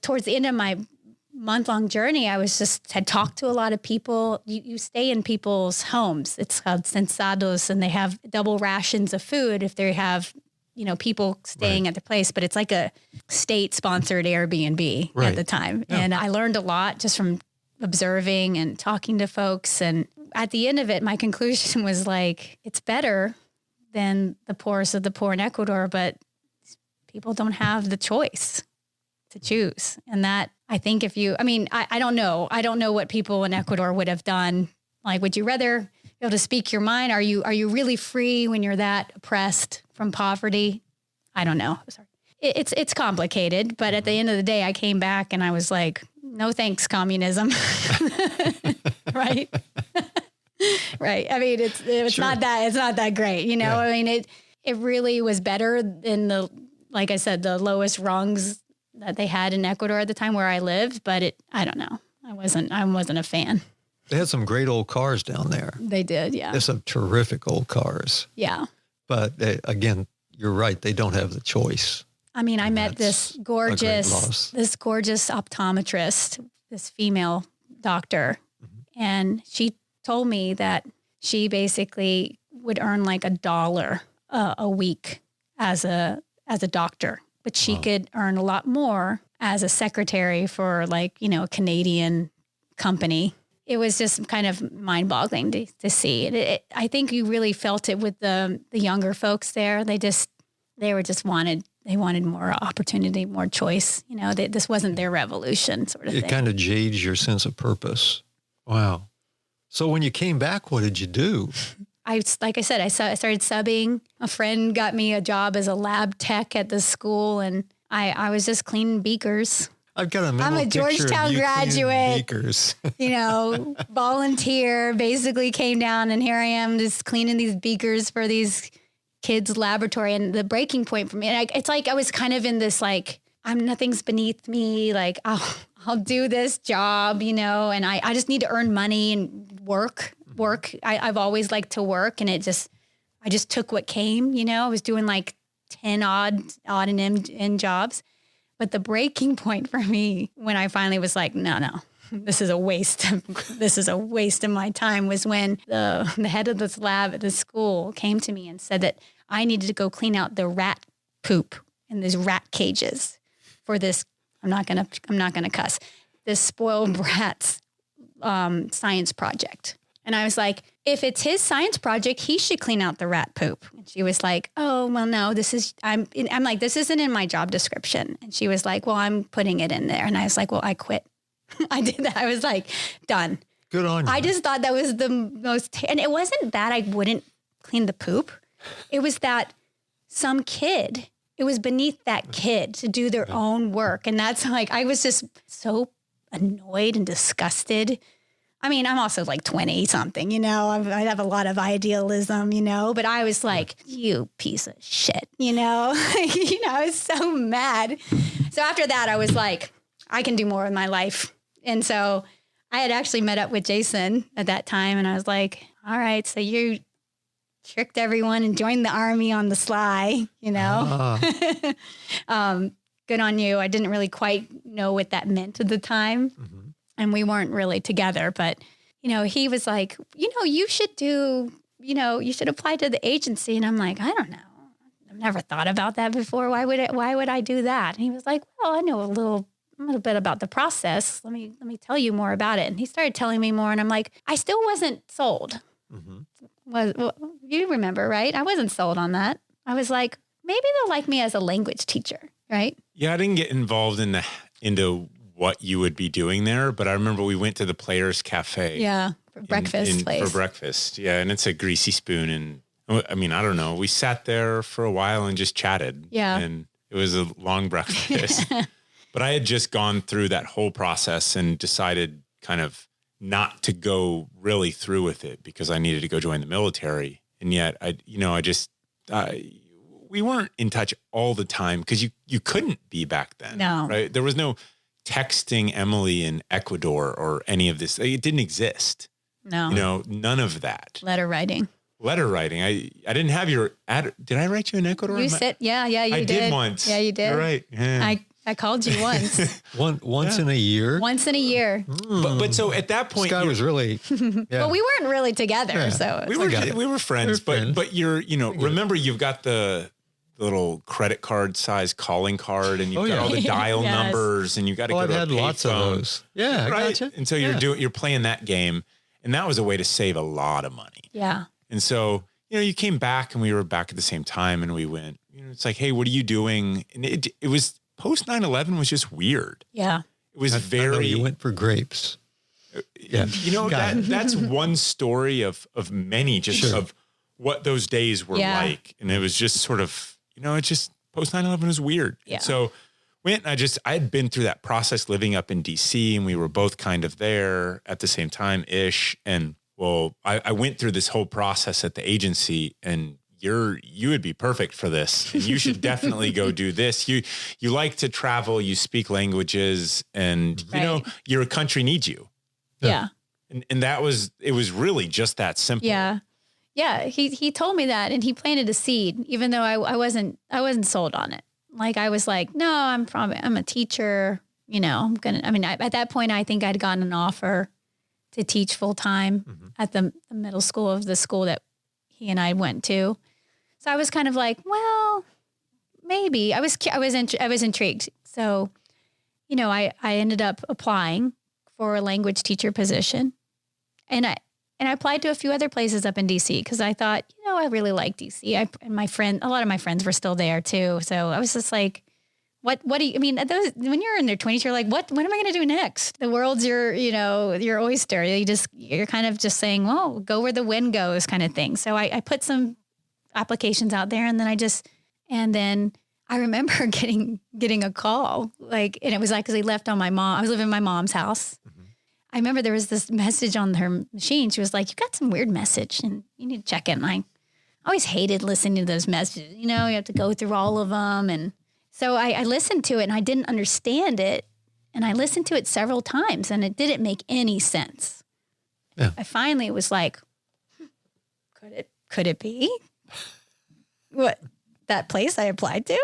towards the end of my month-long journey, I had talked to a lot of people. You stay in people's homes. It's called censados, and they have double rations of food if they have, people staying at the place. But it's like a state-sponsored Airbnb at the time. Yeah. And I learned a lot just from observing and talking to folks. And at the end of it, my conclusion was like, it's better than the poorest of the poor in Ecuador, but people don't have the choice to choose. And that, I think I don't know. I don't know what people in Ecuador would have done. Like, would you rather be able to speak your mind? Are you really free when you're that oppressed from poverty? I don't know. Sorry. It's complicated, but at the end of the day, I came back and I was like, no thanks, communism. Right. Right. I mean, it's sure. Not that great, Yeah. I mean, it really was better than like I said, the lowest rungs that they had in Ecuador at the time where I lived, but I don't know. I wasn't a fan. They had some great old cars down there. They did. Yeah. There's some terrific old cars. Yeah. But again, you're right. They don't have the choice. I mean, I met this gorgeous optometrist, this female doctor, and she told me that she basically would earn like $1 a week as a doctor, but she could earn a lot more as a secretary for a Canadian company. It was just kind of mind-boggling to see. I think you really felt it with the younger folks there. They wanted more opportunity, more choice. This wasn't their revolution sort of thing. It kind of jades your sense of purpose. Wow. So when you came back, what did you do? Like I said, I started subbing. A friend got me a job as a lab tech at the school, and I was just cleaning beakers. I've got a mental I'm a Georgetown graduate. Beakers. Volunteer, basically came down, and here I am just cleaning these beakers for these kids' laboratory. And the breaking point for me, and it's like I was kind of in this nothing's beneath me. Like I'll do this job, and I just need to earn money and work. I've always liked to work, and I just took what came, I was doing like 10 odd and end jobs. But the breaking point for me when I finally was like, no, this is a waste of my time, was when the head of this lab at the school came to me and said that I needed to go clean out the rat poop in these rat cages for this. I'm not gonna cuss. This spoiled brats science project. And I was like, if it's his science project, he should clean out the rat poop. And she was like, oh, well, no, I'm like, this isn't in my job description. And she was like, well, I'm putting it in there. And I was like, well, I quit. I did that. I was like, done. Good on you. I just thought that was the most, and it wasn't that I wouldn't clean the poop. It was that it was beneath that kid to do their own work. And that's like, I was just so annoyed and disgusted. I mean, I'm also like 20 something, I have a lot of idealism, but I was like, you piece of shit, I was so mad. So after that, I was like, I can do more with my life. And so I had actually met up with Jason at that time, and I was like, all right, so you tricked everyone and joined the army on the sly, Good on you. I didn't really quite know what that meant at the time. Mm-hmm. And we weren't really together, but, he was like, you should apply to the agency. And I'm like, I don't know. I've never thought about that before. Why would I do that? And he was like, well, I know a little bit about the process. Let me tell you more about it. And he started telling me more. And I'm like, I still wasn't sold. Mm-hmm. Well, you remember, right? I wasn't sold on that. I was like, maybe they'll like me as a language teacher, right? Yeah, I didn't get involved into what you would be doing there, but I remember we went to the Players Cafe. Yeah, for breakfast place. For breakfast, yeah, and it's a greasy spoon, and I mean, I don't know. We sat there for a while and just chatted. Yeah, and it was a long breakfast. But I had just gone through that whole process and decided kind of not to go really through with it because I needed to go join the military. And yet we weren't in touch all the time because you couldn't be back then. No. Right. There was no texting Emily in Ecuador or any of this. It didn't exist. No. None of that. Letter writing. I didn't have your did I write you in Ecuador? You said, you did. I did once. Yeah, you did. You're right. Yeah. I called you once. Once in a year? Once in a year. But so at that point, this guy was really, But we weren't really together. Yeah. So we were friends, but you're, remember you've got the little credit card size calling card and you've got all the dial Yes. numbers and you got to go I've to a had lots of payphone. those. Yeah, I Right. gotcha. And so you're playing that game, and that was a way to save a lot of money. yeah. And so, you came back and we were back at the same time and we went, it's like, hey, what are you doing? And it was post 9/11 was just weird. Yeah. It was I know very, you went for grapes. Yeah. that's one story of many just of what those days were like. And it was just sort of, it just post 9/11 was weird. Yeah. And so went and I had been through that process living up in DC and we were both kind of there at the same time ish. And well, I went through this whole process at the agency and you would be perfect for this. And you should definitely go do this. You like to travel, you speak languages and your country needs you. Yeah. And it was really just that simple. Yeah. Yeah. He told me that and he planted a seed, even though I wasn't sold on it. Like I was like, no, I'm a teacher, at that point, I think I'd gotten an offer to teach full time at the middle school of the school that he and I went to. So I was kind of like, well, maybe I was intrigued. So, I ended up applying for a language teacher position and I applied to a few other places up in DC because I thought, I really like DC. A lot of my friends were still there too. So I was just like, what do you, when you're in their 20s, you're like, what am I going to do next? The world's your oyster. You're kind of just saying, well, go where the wind goes kind of thing. So I put some applications out there and then I remember getting a call and it was like, cause they left on I was living in my mom's house. Mm-hmm. I remember there was this message on her machine. She was like, you got some weird message and you need to check it. And I always hated listening to those messages. You have to go through all of them. And so I listened to it and I didn't understand it. And I listened to it several times and it didn't make any sense. Yeah. I finally was like, could it be what that place I applied to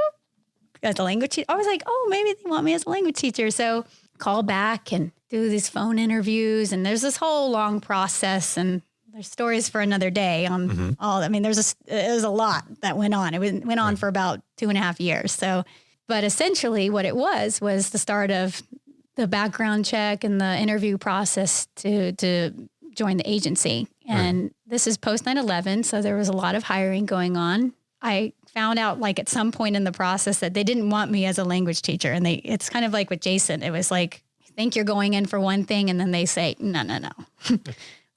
as a language teacher? I was like, oh, maybe they want me as a language teacher. So call back and do these phone interviews. And there's this whole long process and there's stories for another day on all. There's a lot that went on. It went on for about 2.5 years. So, but essentially what it was the start of the background check and the interview process to join the agency. And this is post 9/11. So there was a lot of hiring going on. I found out at some point in the process that they didn't want me as a language teacher. And it's kind of like with Jason. It was like, you think you're going in for one thing and then they say, no.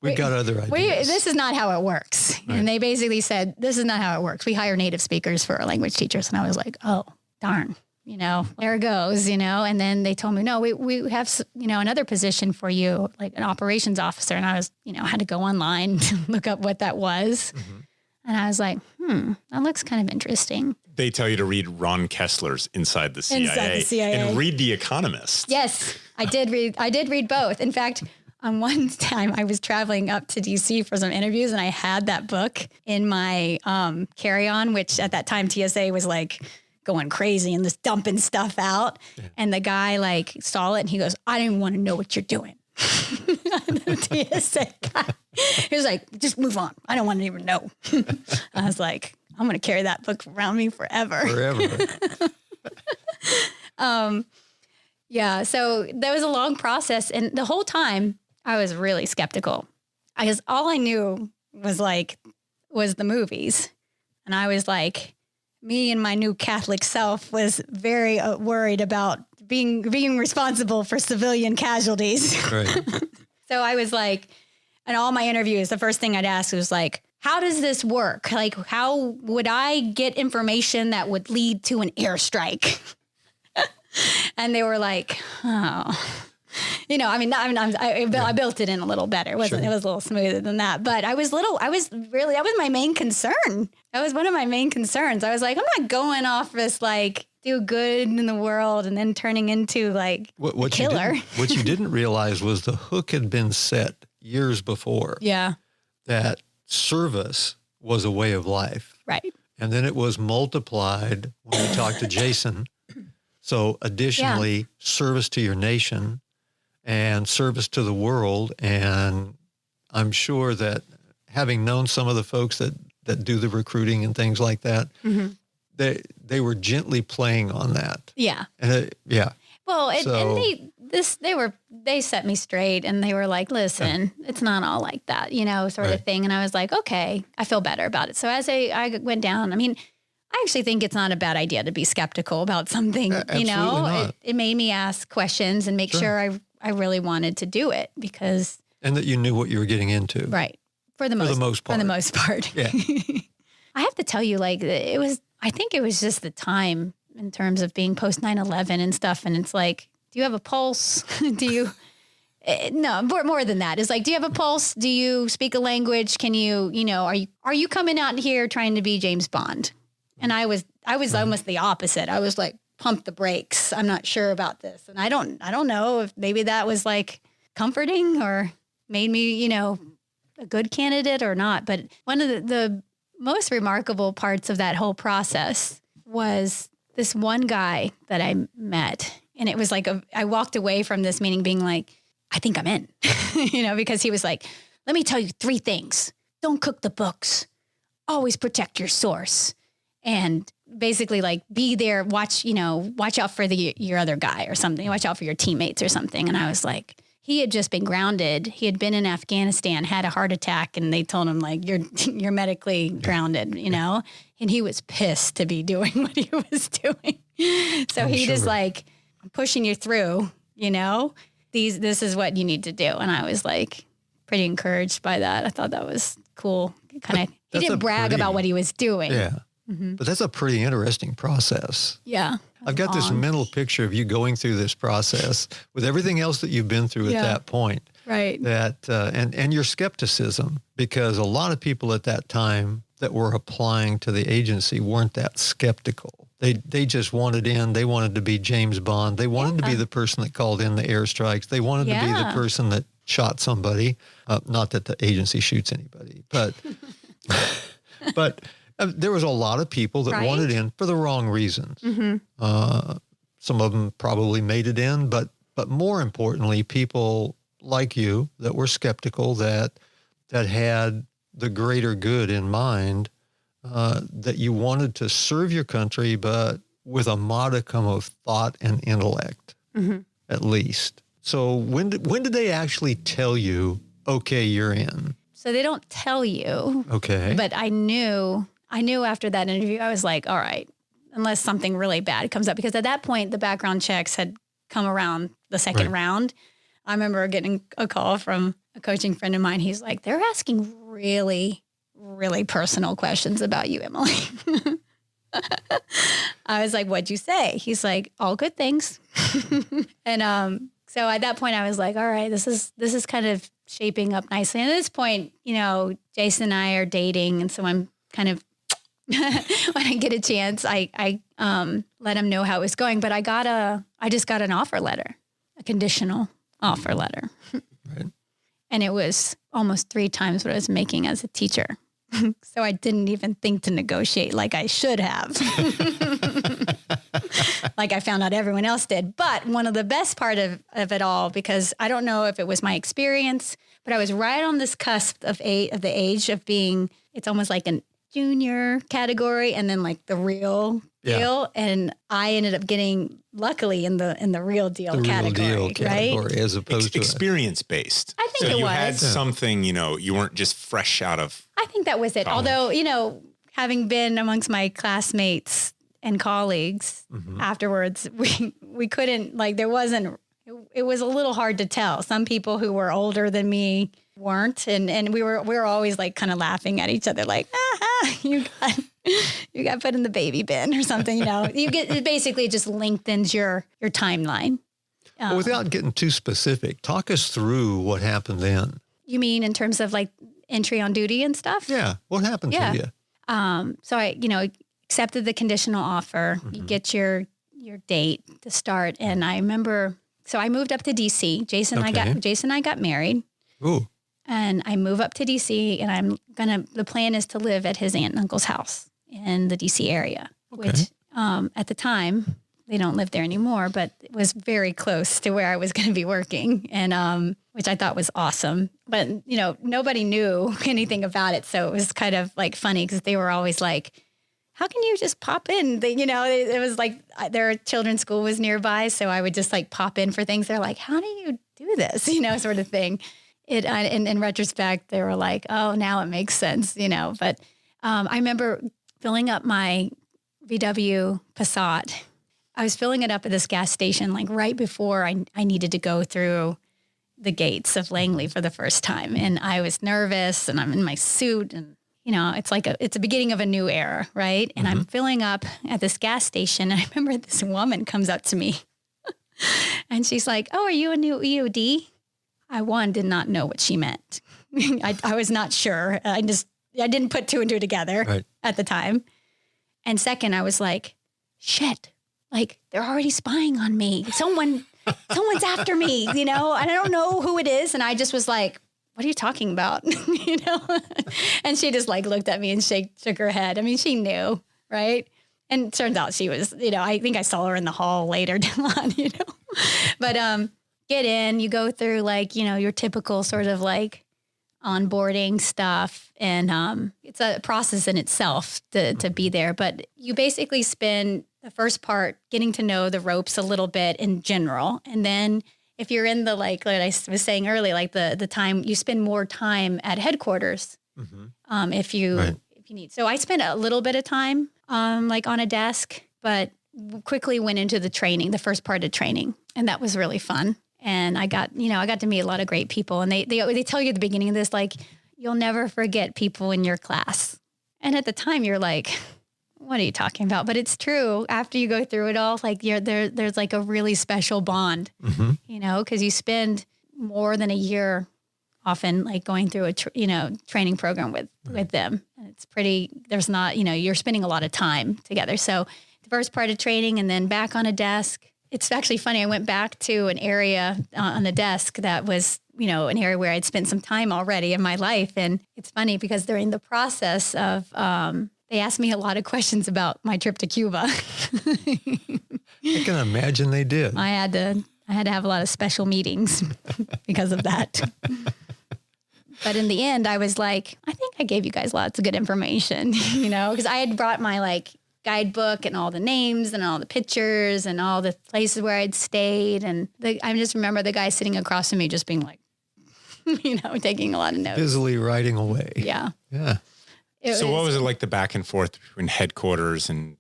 We've got other ideas. This is not how it works. Right. And they basically said, this is not how it works. We hire native speakers for our language teachers. And I was like, oh, darn, there it goes, and then they told me, no, we have, another position for you, like an operations officer. And I was, had to go online to look up what that was. Mm-hmm. And I was like, that looks kind of interesting. They tell you to read Ron Kessler's Inside the CIA. And read The Economist. Yes, I did read both. In fact, on one time I was traveling up to DC for some interviews and I had that book in my carry-on, which at that time TSA was going crazy and just dumping stuff out. Yeah. And the guy saw it and he goes, I didn't want to know what you're doing. The TSA guy, he was like, just move on. I don't want to even know. I was like, I'm going to carry that book around me forever. Yeah. So that was a long process. And the whole time I was really skeptical because all I knew was the movies. And I was like, me and my new Catholic self was very worried about being responsible for civilian casualties. Right. So I was like, in all my interviews, the first thing I'd ask was how does this work? How would I get information that would lead to an airstrike? And they were like, oh, I built it in a little better. It was a little smoother than that, but that was my main concern. That was one of my main concerns. I was like, I'm not going off this like do good in the world and then turning into like a killer. What you didn't realize was the hook had been set years before. Yeah. That service was a way of life. Right. And then it was multiplied when we talked to Jason. So additionally, service to your nation and service to the world. And I'm sure that having known some of the folks that do the recruiting and things like that, they were gently playing on that. Yeah. And Well, and they set me straight and they were like, listen, it's not all like that, sort of thing. And I was like, okay, I feel better about it. So as I went down, I actually think it's not a bad idea to be skeptical about something, Not. It made me ask questions and make sure I really wanted to do it because. And that you knew what you were getting into. Right. For the most part. Yeah. I have to tell you, like, I think it was just the time in terms of being post 9/11 and stuff. And it's like, do you have a pulse? No, more than that. It's like, do you have a pulse? Do you speak a language? Can you, are you coming out here trying to be James Bond? And I was almost the opposite. I was like, pump the brakes. I'm not sure about this. And I don't know if maybe that was like comforting or made me, a good candidate or not. But one of the most remarkable parts of that whole process was this one guy that I met. And it was like, I walked away from this meeting being like, I think I'm in, because he was like, let me tell you 3 things. Don't cook the books. Always protect your source. And basically like be there, watch out for your other guy or something. Watch out for your teammates or something. And I was like, he had just been grounded. He had been in Afghanistan, had a heart attack, and they told him like, you're medically grounded, and he was pissed to be doing what he was doing. So he just like, I'm pushing you through, this is what you need to do. And I was like pretty encouraged by that. I thought that was cool. He didn't brag about what he was doing. Yeah. But that's a pretty interesting process. Yeah. I've got this mental picture of you going through this process with everything else that you've been through at that point. Right. That and your skepticism, because a lot of people at that time that were applying to the agency weren't that skeptical. They just wanted in. They wanted to be James Bond. They wanted to be the person that called in the airstrikes. They wanted to be the person that shot somebody. Not that the agency shoots anybody, but but. There was a lot of people that wanted in for the wrong reasons. Some of them probably made it in, but more importantly, people like you that were skeptical that had the greater good in mind, that you wanted to serve your country, but with a modicum of thought and intellect, at least. So when did they actually tell you, okay, you're in? So they don't tell you. Okay. But I knew after that interview, I was like, all right, unless something really bad comes up. Because at that point, the background checks had come around the second round. I remember getting a call from a coaching friend of mine. He's like, they're asking really, really personal questions about you, Emily. I was like, what'd you say? He's like, all good things. And so at that point, I was like, all right, this is kind of shaping up nicely. And at this point, Jason and I are dating. And so I'm kind of, when I get a chance, I let him know how it was going. But I just got an offer letter, a conditional offer letter. Right. And it was almost 3 times what I was making as a teacher. So I didn't even think to negotiate like I should have. Like I found out everyone else did. But one of the best part of it all, because I don't know if it was my experience, but I was right on this cusp of the age of being, it's almost like an junior category and then like the real deal. And I ended up getting, luckily, in the real deal category, right? As opposed to experience based. I think so it you was. had something, you weren't just fresh out of. I think that was it. College. Although, having been amongst my classmates and colleagues afterwards, we couldn't, like, there wasn't, it was a little hard to tell. Some people who were older than me weren't. And we were always like kind of laughing at each other, like, you got put in the baby bin or something, You get, it basically just lengthens your timeline. Well, without getting too specific, talk us through what happened then. You mean in terms of like entry on duty and stuff? Yeah. What happened to you? So I, accepted the conditional offer. You get your date to start. And I remember, so I moved up to DC. Jason and I got married. Ooh. And I move up to DC, and the plan is to live at his aunt and uncle's house in the DC area, which at the time, they don't live there anymore, but it was very close to where I was going to be working, and which I thought was awesome. But, nobody knew anything about it. So it was kind of like funny because they were always like, how can you just pop in? It was like their children's school was nearby. So I would just like pop in for things. They're like, how do you do this? Sort of thing. In retrospect, they were like, oh, now it makes sense, But I remember filling up my VW Passat. I was filling it up at this gas station, like right before I needed to go through the gates of Langley for the first time. And I was nervous, and I'm in my suit, and, it's like it's a beginning of a new era, right? And I'm filling up at this gas station. And I remember this woman comes up to me and she's like, oh, are you a new EOD? I did not know what she meant. I was not sure. I didn't put two and two together at the time. And second, I was like, shit, like they're already spying on me. Someone's after me, and I don't know who it is. And I just was like, what are you talking about? And she just like looked at me and shook her head. I mean, she knew, right? And it turns out she was, I think I saw her in the hall later on, but, get in, you go through like, your typical sort of like onboarding stuff. And it's a process in itself to be there. But you basically spend the first part getting to know the ropes a little bit in general. And then if you're in the, like I was saying earlier, like the time, you spend more time at headquarters if you need. So I spent a little bit of time like on a desk, but quickly went into the first part of training. And that was really fun. And I got to meet a lot of great people. And they tell you at the beginning of this, like, you'll never forget people in your class. And at the time you're like, what are you talking about? But it's true. After you go through it all, like there's like a really special bond, because you spend more than a year often like going through a, training program with them. And it's there's not, you're spending a lot of time together. So the first part of training and then back on a desk. It's actually funny. I went back to an area on the desk that was, an area where I'd spent some time already in my life. And it's funny because during the process of, they asked me a lot of questions about my trip to Cuba. I can imagine they did. I had to have a lot of special meetings because of that. But in the end, I was like, I think I gave you guys lots of good information, because I had brought my like guidebook and all the names and all the pictures and all the places where I'd stayed. And I just remember the guy sitting across from me just being like, taking a lot of notes. Busily writing away. Yeah. Yeah. What was it like the back and forth between headquarters and,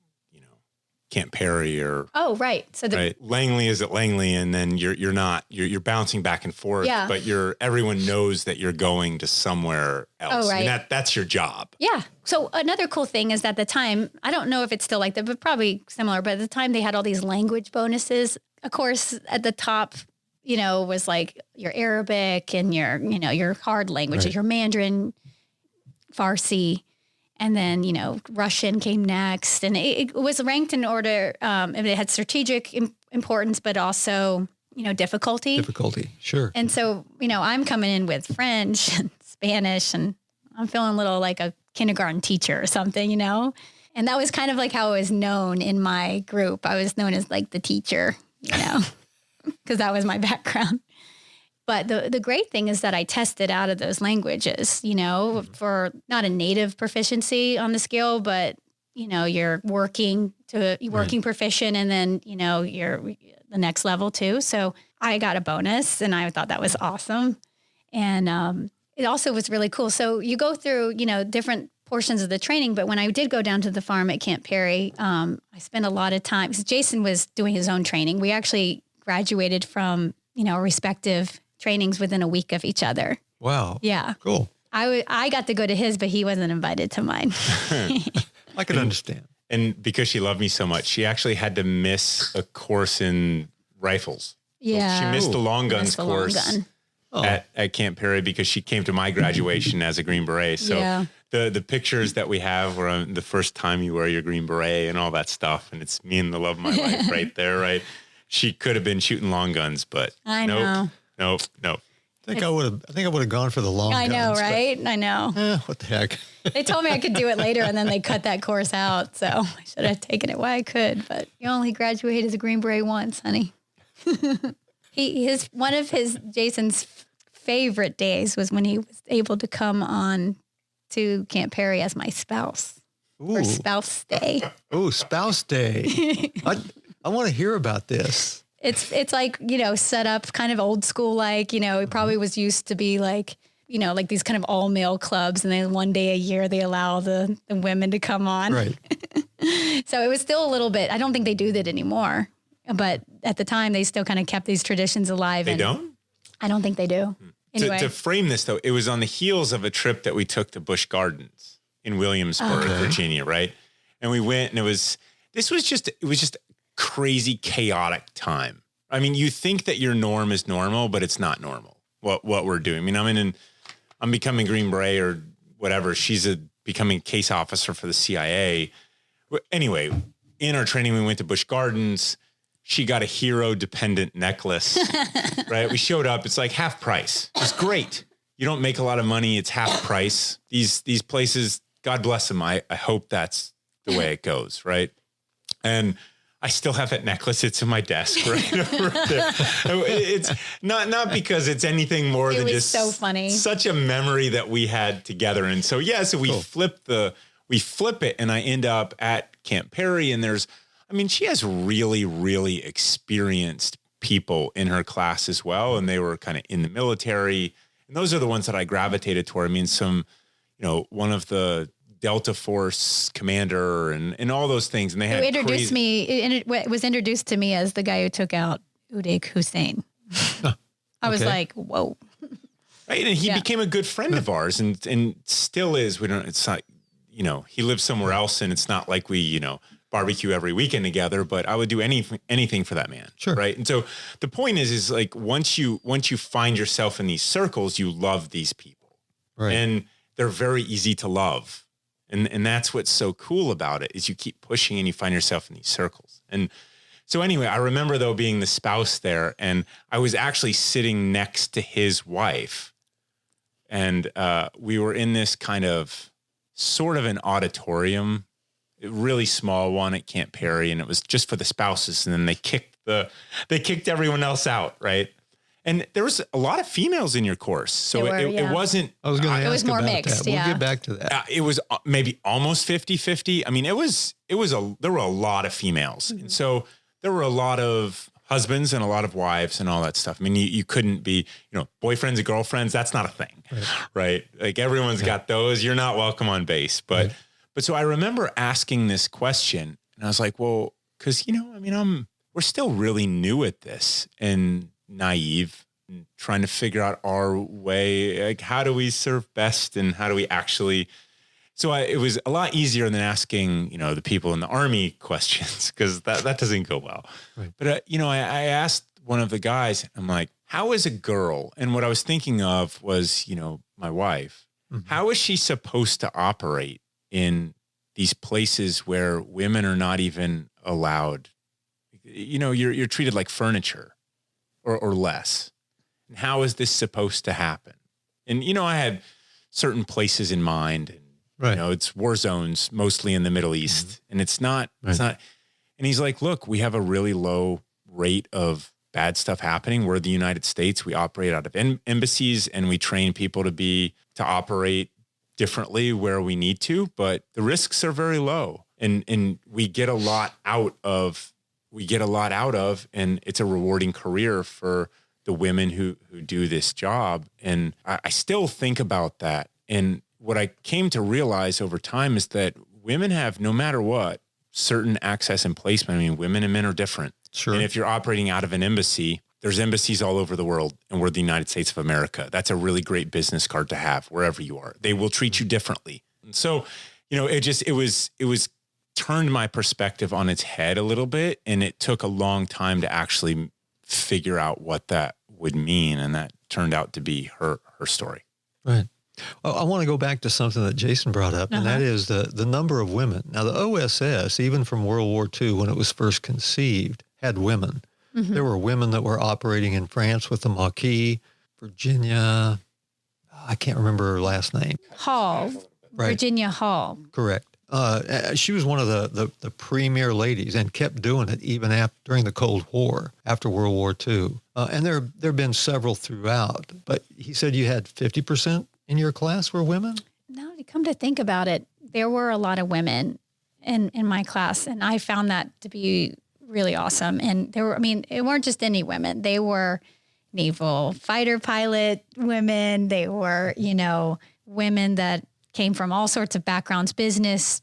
Camp Perry or... Oh, right. So Langley is at Langley, and then you're bouncing back and forth, but everyone knows that you're going to somewhere else. Oh, right. I mean, that's your job. Yeah. So another cool thing is that at the time, I don't know if it's still like that, but probably similar, but at the time they had all these language bonuses. Of course, at the top, was like your Arabic and your hard languages, your Mandarin, Farsi. And then, Russian came next, and it was ranked in order. And it had strategic importance, but also, difficulty. Difficulty, sure. And so, I'm coming in with French and Spanish, and I'm feeling a little like a kindergarten teacher or something, And that was kind of like how I was known in my group. I was known as like the teacher, because that was my background. But the great thing is that I tested out of those languages, for not a native proficiency on the scale, but, you're working proficient, and then, you're the next level too. So I got a bonus, and I thought that was awesome. And it also was really cool. So you go through, different portions of the training, but when I did go down to the farm at Camp Perry, I spent a lot of time, because Jason was doing his own training. We actually graduated from, respective trainings within a week of each other. Wow. Yeah. Cool. I got to go to his, but he wasn't invited to mine. I can understand. And because she loved me so much, she actually had to miss a course in rifles. Yeah. So she missed the long guns Missed the long course gun. at Camp Perry because she came to my graduation as a Green Beret. So Yeah. the pictures that we have were on the first time you wear your Green Beret and all that stuff. And it's me and the love of my life right there, right? She could have been shooting long guns, but I nope, know. nope. I think I would have gone for the long I know, guns, right? I know. but, what the heck? They told me I could do it later, and then they cut that course out. So I should have taken it while I could. But you only graduated as a Green Beret once, honey. One of Jason's favorite days was when he was able to come on to Camp Perry as my spouse for Spouse Day. Oh, Spouse Day. I want to hear about this. It's like, set up kind of old school, like, it probably was used to be like, like these kind of all male clubs. And then one day a year, they allow the women to come on. Right. So it was still a little bit, I don't think they do that anymore. But at the time, they still kind of kept these traditions alive. They don't? I don't think they do. Anyway. To frame this, though, it was on the heels of a trip that we took to Busch Gardens in Williamsburg, Virginia, right? And we went, and it was just crazy, chaotic time. I mean, you think that your norm is normal, but it's not normal. What we're doing. I mean, I'm becoming Green Beret or whatever. She's becoming case officer for the CIA. Anyway, in our training, we went to Busch Gardens. She got a hero dependent necklace, right? We showed up. It's like half price. It's great. You don't make a lot of money. It's half price. These places, God bless them. I hope that's the way it goes, right? And I still have that necklace. It's in my desk right over there. It's not because it's anything more than just so funny. Such a memory that we had together. And so, so we flip it and I end up at Camp Perry and she has really, really experienced people in her class as well. And they were kind of in the military. And those are the ones that I gravitated toward. I mean, one of the Delta Force commander and all those things. And they had it was introduced to me as the guy who took out Uday Hussein. I was like, whoa. Right. And he became a good friend of ours and still is. It's not, he lives somewhere else and it's not like we, barbecue every weekend together, but I would do anything for that man. Sure. Right. And so the point is like, once you find yourself in these circles, you love these people. Right. And they're very easy to love. And that's what's so cool about it is you keep pushing and you find yourself in these circles. And so anyway, I remember though being the spouse there and I was actually sitting next to his wife and we were in this kind of sort of an auditorium, a really small one at Camp Perry. And it was just for the spouses. And then they kicked everyone else out. Right. And there was a lot of females in your course. So it wasn't. I was going to ask. It was more about mixed. That. Yeah. We'll get back to that. It was maybe almost 50-50. I mean, there were a lot of females. And so there were a lot of husbands and a lot of wives and all that stuff. I mean, you couldn't be, boyfriends and girlfriends. That's not a thing. Right. Like everyone's got those. You're not welcome on base. But so I remember asking this question and I was like, well, cause we're still really new at this and naive and trying to figure out our way. Like, how do we serve best and how do we actually, it was a lot easier than asking, the people in the Army questions because that doesn't go well. Right. But, I asked one of the guys, I'm like, how is a girl? And what I was thinking of was, my wife, how is she supposed to operate in these places where women are not even allowed? You're treated like furniture or less. And how is this supposed to happen? And, I had certain places in mind and, it's war zones, mostly in the Middle East. And it's not. And he's like, look, we have a really low rate of bad stuff happening. We're the United States. We operate out of embassies and we train people to operate differently where we need to, but the risks are very low and we get a lot out of, and it's a rewarding career for the women who do this job. And I still think about that. And what I came to realize over time is that women have, no matter what, certain access and placement. I mean, women and men are different. Sure. And if you're operating out of an embassy, there's embassies all over the world and we're the United States of America. That's a really great business card to have wherever you are. They will treat you differently. And so, it was turned my perspective on its head a little bit. And it took a long time to actually figure out what that would mean. And that turned out to be her story. Right. Well, I want to go back to something that Jason brought up, and that is the number of women. Now, the OSS, even from World War II, when it was first conceived, had women. Mm-hmm. There were women that were operating in France with the Maquis, Virginia, I can't remember her last name. Hall, right. Virginia Hall. Correct. She was one of the premier ladies and kept doing it even during the Cold War, after World War II. And there have been several throughout. But he said you had 50% in your class were women? No, to come to think about it, there were a lot of women in my class, and I found that to be really awesome. And there were, I mean, it weren't just any women. They were naval fighter pilot women. They were, you know, women that came from all sorts of backgrounds, business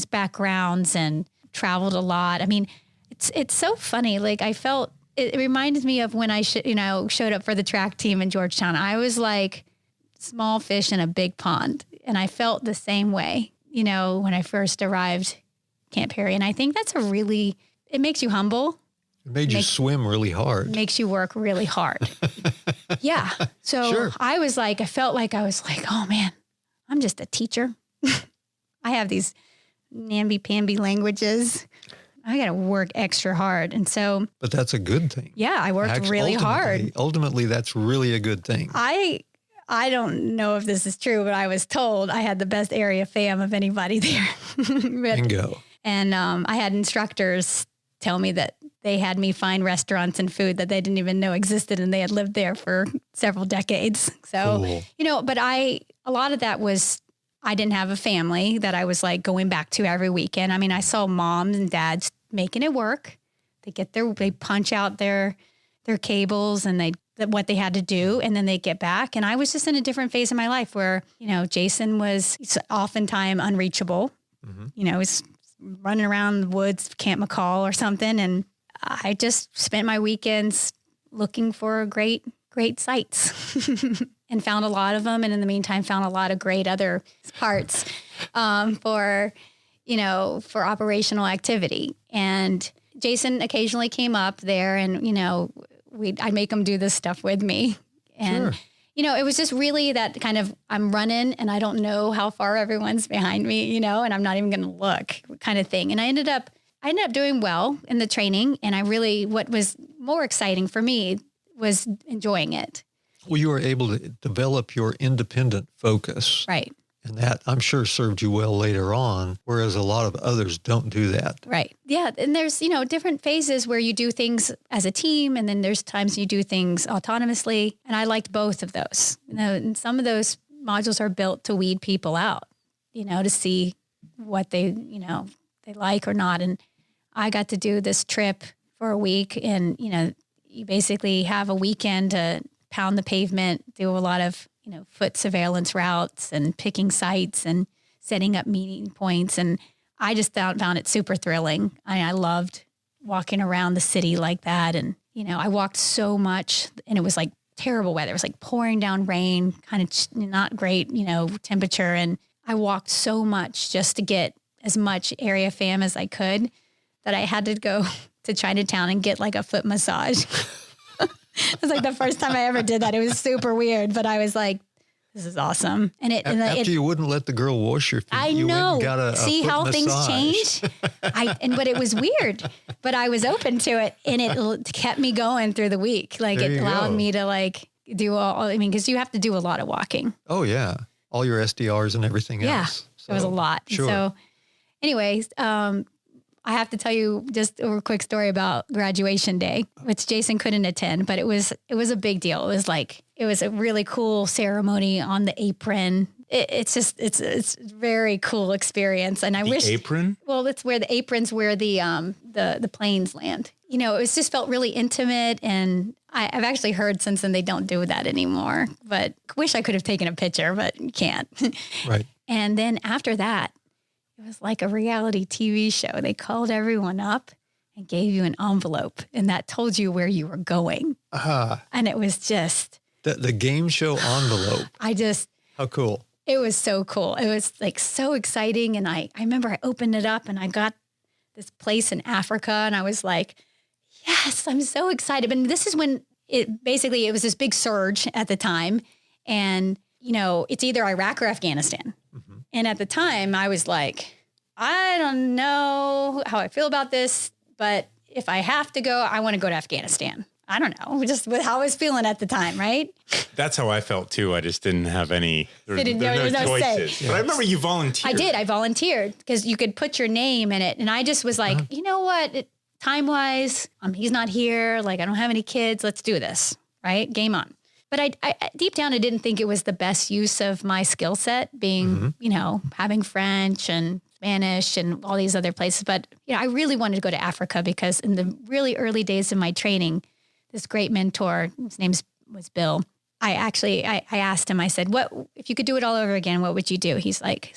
backgrounds, and traveled a lot. I mean, it's so funny. Like, I felt, it reminded me of when I showed up for the track team in Georgetown. I was like small fish in a big pond. And I felt the same way, you know, when I first arrived Camp Perry. And I think that's it makes you humble. It made you swim really hard. Makes you work really hard. Yeah. So sure. I felt like I was like, oh man, I'm just a teacher. I have these namby-pamby languages. I got to work extra hard. And so. But that's a good thing. Yeah. I worked really hard. Ultimately, that's really a good thing. I don't know if this is true, but I was told I had the best area fam of anybody there. Bingo. And I had instructors tell me that they had me find restaurants and food that they didn't even know existed, and they had lived there for several decades. So, cool. You know, but a lot of that was, I didn't have a family that I was like going back to every weekend. I mean, I saw moms and dads making it work. They punch out their cables and what they had to do, and then they get back. And I was just in a different phase of my life where, you know, Jason was oftentimes unreachable. Mm-hmm. You know, he's running around the woods, Camp McCall or something. And I just spent my weekends looking for great sites and found a lot of them. And in the meantime, found a lot of great other parts for operational activity. And Jason occasionally came up there, and, you know, I'd make him do this stuff with me. And, sure. You know, it was just really that kind of, I'm running and I don't know how far everyone's behind me, you know, and I'm not even going to look kind of thing. And I ended up doing well in the training. And what was more exciting for me was enjoying it. Well, you were able to develop your independent focus. Right. And that, I'm sure, served you well later on, whereas a lot of others don't do that. Right. Yeah. And there's, you know, different phases where you do things as a team, and then there's times you do things autonomously. And I liked both of those. You know, and some of those modules are built to weed people out, you know, to see what they like or not. And I got to do this trip for a week, and, you know, you basically have a weekend to pound the pavement, do a lot of, you know, foot surveillance routes and picking sites and setting up meeting points. And I just found it super thrilling. I loved walking around the city like that. And, you know, I walked so much, and it was like terrible weather. It was like pouring down rain, kind of not great, you know, temperature. And I walked so much just to get as much area fam as I could, that I had to go to Chinatown and get like a foot massage. It was like the first time I ever did that. It was super weird, but I was like, this is awesome. And after you wouldn't let the girl wash your feet, I know. You got see how massage. Things change. But it was weird, but I was open to it, and it kept me going through the week. Like, it allowed me to like do because you have to do a lot of walking. Oh yeah. All your SDRs and everything else. So, it was a lot. Sure. So anyways, I have to tell you just a quick story about graduation day, which Jason couldn't attend, but it was a big deal. It was a really cool ceremony on the apron. It's a very cool experience. And I wish apron? Well, it's where the apron's where the planes land. You know, it just felt really intimate. And I've actually heard since then they don't do that anymore, but wish I could have taken a picture, but you can't. Right. And then after that, it was like a reality TV show. They called everyone up and gave you an envelope, and that told you where you were going. And it was just... The game show envelope. How cool. It was so cool. It was like so exciting. And I remember I opened it up and I got this place in Africa, and I was like, yes, I'm so excited. And this is when it was this big surge at the time. And, it's either Iraq or Afghanistan. Mm-hmm. And at the time I was like, I don't know how I feel about this, but if I have to go, I want to go to Afghanistan. I don't know, just with how I was feeling at the time, right? That's how I felt too. I just didn't have any, there was no choices. Yes. But I remember you volunteered. I did. I volunteered because you could put your name in it. And I just was like, you know what? Time-wise, he's not here. Like, I don't have any kids. Let's do this, right? Game on. But I deep down, I didn't think it was the best use of my skill set being, having French and Spanish and all these other places. But, I really wanted to go to Africa because in the really early days of my training, this great mentor, his name was Bill. I asked him, I said, what, if you could do it all over again, what would you do? He's like,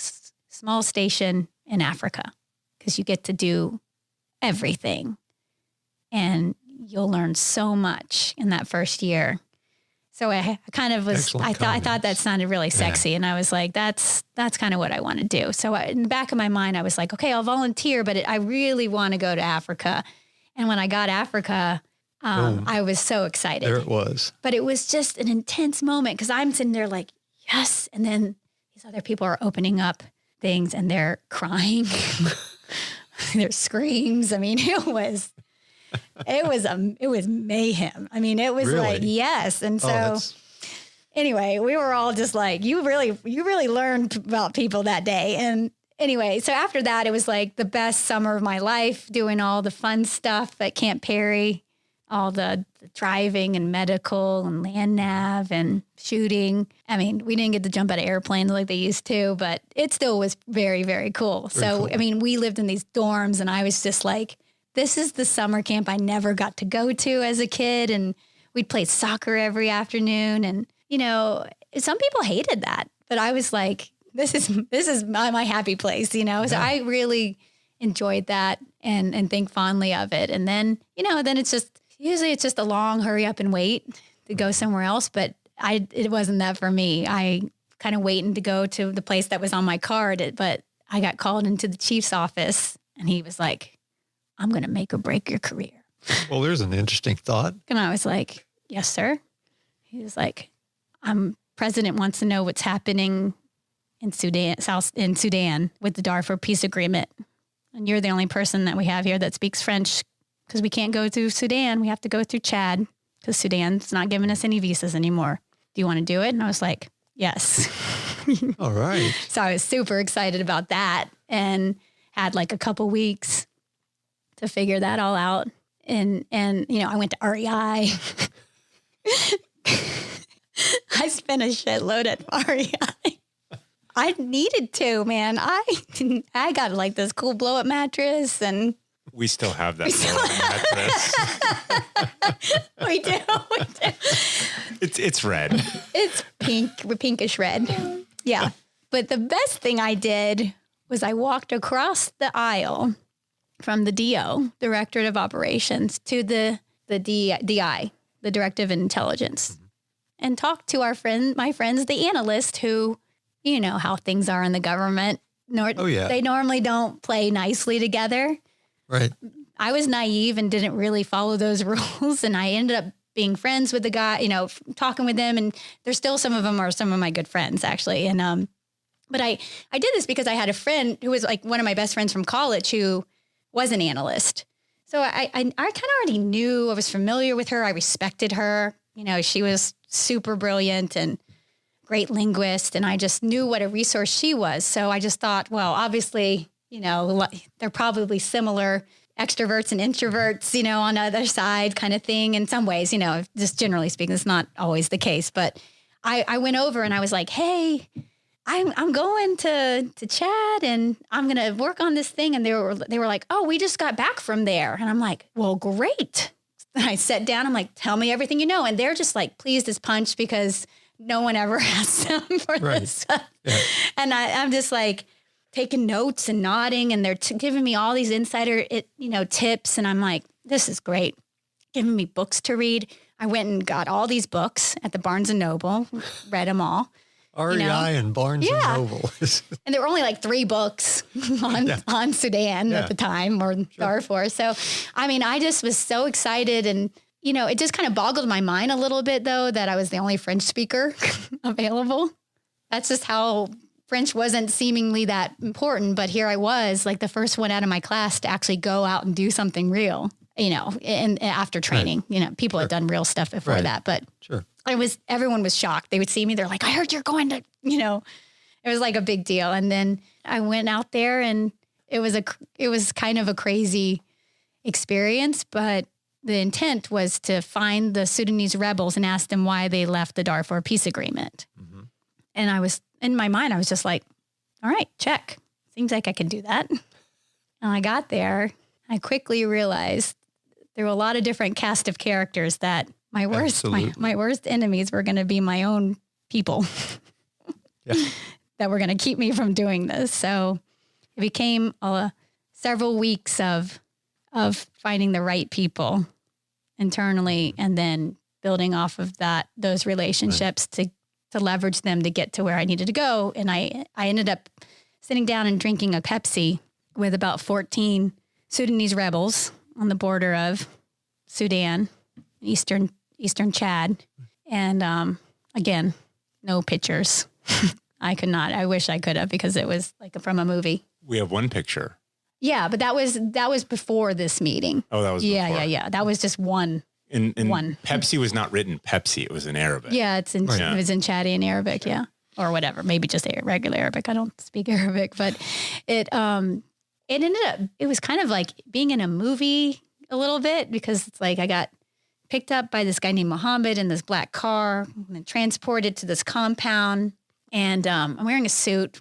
small station in Africa, because you get to do everything and you'll learn so much in that first year. So I kind of was, I thought that sounded really sexy. And I was like, that's kind of what I want to do. So in the back of my mind, I was like, okay, I'll volunteer, but I really want to go to Africa. And when I got Africa, I was so excited. There it was. But it was just an intense moment because I'm sitting there like, yes. And then these other people are opening up things and they're crying. Their screams. I mean, it was mayhem. I mean, it was really? Like, yes. And so anyway, we were all just like, you really learned about people that day. And anyway, so after that, it was like the best summer of my life, doing all the fun stuff at Camp Perry, all the driving and medical and land nav and shooting. I mean, we didn't get to jump out of airplanes like they used to, but it still was very, very cool. Cool. I mean, we lived in these dorms and I was just like, this is the summer camp I never got to go to as a kid. And we'd play soccer every afternoon. And, some people hated that, but I was like, this is my happy place, So I really enjoyed that and think fondly of it. And then, then it's just a long hurry up and wait to go somewhere else. But it wasn't that for me. I kind of waiting to go to the place that was on my card, but I got called into the chief's office and he was like, I'm going to make or break your career. Well, there's an interesting thought. And I was like, yes, sir. He was like, president wants to know what's happening in Sudan with the Darfur peace agreement. And you're the only person that we have here that speaks French because we can't go through Sudan. We have to go through Chad because Sudan's not giving us any visas anymore. Do you want to do it? And I was like, yes. All right. So I was super excited about that and had like a couple weeks to figure that all out. And I went to REI. I spent a shitload at REI. I needed to, man. I got like this cool blow up mattress and we still have that mattress. We do. It's red. It's pink, pinkish red. Yeah. But the best thing I did was I walked across the aisle from the DO, Directorate of Operations, to the DI, the Directive of Intelligence, and talked to my friends, the analysts, who, how things are in the government. They normally don't play nicely together. Right. I was naive and didn't really follow those rules. And I ended up being friends with the guy, talking with them. And there's still some of them are some of my good friends, actually. And, but I did this because I had a friend who was like one of my best friends from college who was an analyst. So I kind of already knew, I was familiar with her. I respected her. She was super brilliant and great linguist. And I just knew what a resource she was. So I just thought, well, obviously, they're probably similar extroverts and introverts, on the other side kind of thing in some ways, just generally speaking, it's not always the case. But I went over and I was like, hey, I'm going to Chad and I'm going to work on this thing. And they were like, oh, we just got back from there. And I'm like, well, great. And I sat down, I'm like, tell me everything you know. And they're just like pleased as punch because no one ever asked them for this stuff. Yeah. And I'm just like taking notes and nodding and they're giving me all these insider, tips. And I'm like, this is great. Giving me books to read. I went and got all these books at the Barnes & Noble, read them all. REI and Barnes and Noble. And there were only like 3 books on Sudan at the time, or Darfur. So, I mean, I just was so excited. And, it just kind of boggled my mind a little bit, though, that I was the only French speaker available. That's just how French wasn't seemingly that important. But here I was, like the first one out of my class to actually go out and do something real, and after training. People had done real stuff before that. But everyone was shocked. They would see me. They're like, I heard you're going to, it was like a big deal. And then I went out there, and it was kind of a crazy experience, but the intent was to find the Sudanese rebels and ask them why they left the Darfur peace agreement. Mm-hmm. And in my mind, I was just like, all right, check. Seems like I can do that. And I got there. I quickly realized there were a lot of different cast of characters that my worst enemies were going to be my own people that were going to keep me from doing this. So it became several weeks of finding the right people internally, and then building off of those relationships to leverage them to get to where I needed to go. And I ended up sitting down and drinking a Pepsi with about 14 Sudanese rebels on the border of Sudan, eastern Chad. And again, no pictures. I could not. I wish I could have, because it was like from a movie. We have one picture. Yeah, but that was before this meeting. Oh, that was before. Yeah. That was just one. And one. Pepsi was not written Pepsi. It was in Arabic. Yeah, it was in Chadi in Arabic, or whatever. Maybe just regular Arabic. I don't speak Arabic, but it ended up, it was kind of like being in a movie a little bit, because it's like I got picked up by this guy named Mohammed in this black car and then transported to this compound. And I'm wearing a suit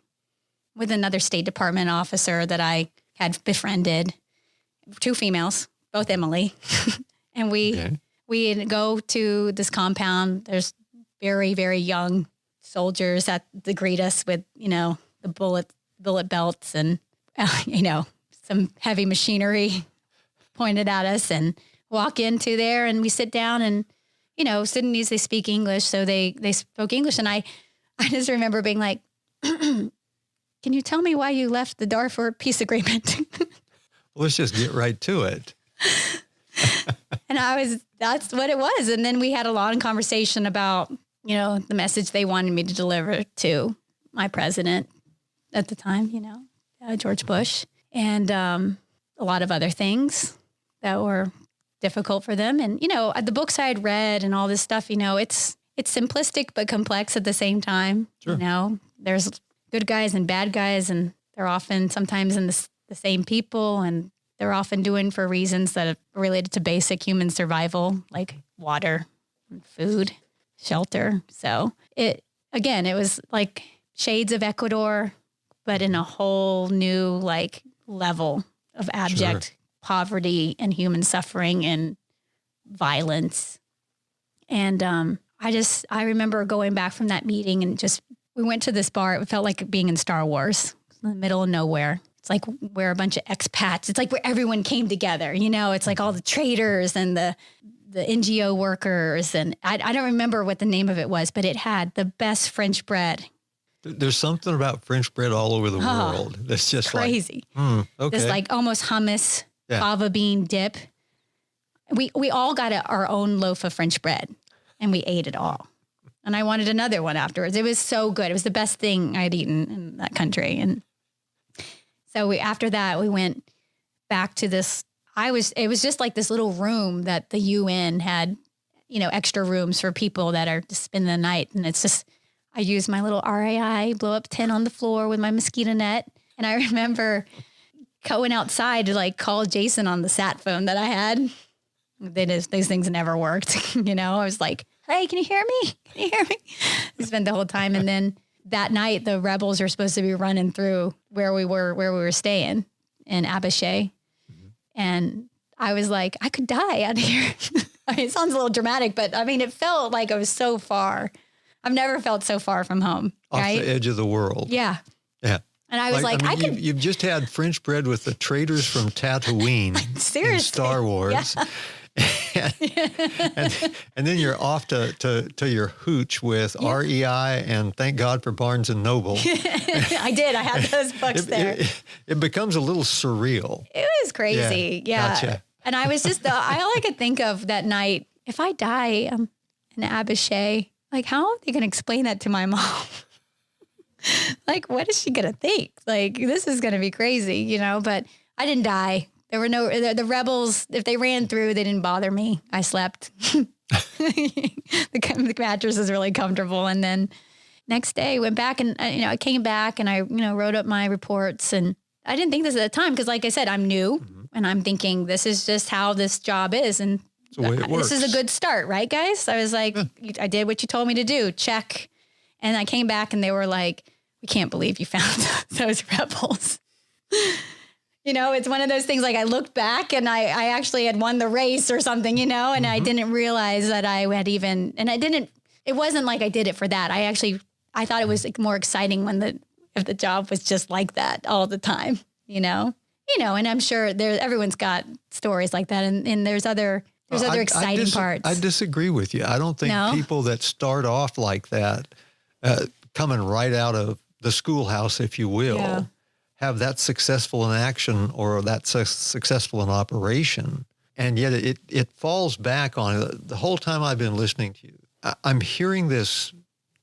with another State Department officer that I had befriended, 2 females, both Emily. And we go to this compound. There's very, very young soldiers that greet us with, the bullet belts and, some heavy machinery pointed at us, and walk into there, and we sit down, and, Sudanese, they speak English. So they spoke English. And I just remember being like, can you tell me why you left the Darfur peace agreement? Let's just get right to it. And that's what it was. And then we had a long conversation about, the message they wanted me to deliver to my president at the time, George Bush, and a lot of other things that were difficult for them. And, the books I had read and all this stuff, it's simplistic but complex at the same time. Sure. There's good guys and bad guys, and they're often sometimes in the same people, and they're often doing for reasons that are related to basic human survival, like water, and food, shelter. So it was like shades of Ecuador, but in a whole new level of abject poverty and human suffering and violence. And I remember going back from that meeting, and we went to this bar. It felt like being in Star Wars, in the middle of nowhere. It's like where a bunch of expats, it's like where everyone came together, it's like all the traders and the NGO workers. And I don't remember what the name of it was, but it had the best French bread. There's something about French bread all over the world that's just crazy. Okay. This like almost hummus, fava bean dip. We all got our own loaf of French bread, and we ate it all. And I wanted another one afterwards. It was so good. It was the best thing I'd eaten in that country. And so after that, we went back to this. It was just like this little room that the UN had, extra rooms for people that are to spend the night. And it's just, I used my little RAI blow up tent on the floor with my mosquito net. And I remember going outside to call Jason on the sat phone that I had. These things never worked. I was like, hey, can you hear me? Can you hear me? I spent the whole time. And then that night, the rebels were supposed to be running through where we were staying in Abashay. Mm-hmm. And I was like, I could die out here. I mean, it sounds a little dramatic, but I mean, it felt like I was so far. I've never felt so far from home. Off right? the edge of the world. Yeah. Yeah. And I was like, I could. You've just had French bread with the traders from Tatooine Seriously. in Star Wars. Yeah. and then you're off to your hooch with REI and thank God for Barnes and Noble. I did. I had those books there. It becomes a little surreal. It was crazy. Yeah. Gotcha. And I was just, all I could think of that night, if I die in Abishai, like, how are they going to explain that to my mom? Like, what is she going to think? Like, this is going to be crazy, you know, but I didn't die. There were the rebels, if they ran through, they didn't bother me. I slept. The mattress is really comfortable. And then next day went back and, I came back and I, wrote up my reports, and I didn't think this at the time. Cause like I said, I'm new and I'm thinking this is just how this job is. And the way it works. This is a good start, right, guys? I was like, I did what you told me to do. Check. And I came back and they were like, we can't believe you found those rebels. It's one of those things, like I looked back and I actually had won the race or something, and I didn't realize that I had even, and it wasn't like I did it for that. I thought it was like more exciting if the job was just like that all the time, and I'm sure everyone's got stories like that. And there's other exciting parts. I disagree with you. I don't think people that start off like that, coming right out of the schoolhouse, if you will, have that successful in action or that successful in operation. And yet it falls back on it. The whole time I've been listening to you, I'm hearing this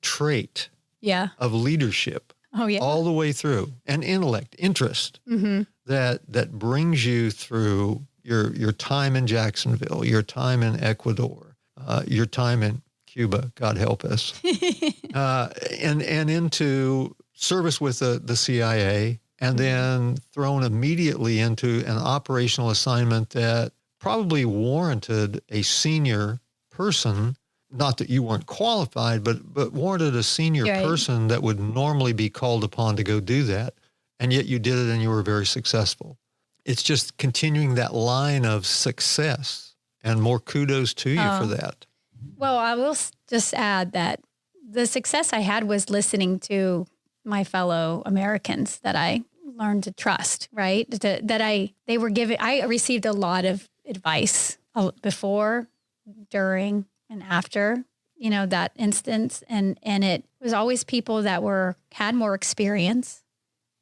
trait of leadership all the way through, and intellect, interest, that brings you through your time in Jacksonville, your time in Ecuador, your time in Cuba, God help us, and into service with the CIA, and then thrown immediately into an operational assignment that probably warranted a senior person, not that you weren't qualified, but warranted a senior person that would normally be called upon to go do that. And yet you did it and you were very successful. It's just continuing that line of success, and more kudos to you for that. Well, I will just add that the success I had was listening to my fellow Americans that I learned to trust, right? I received a lot of advice before, during, and after, that instance. And it was always people that had more experience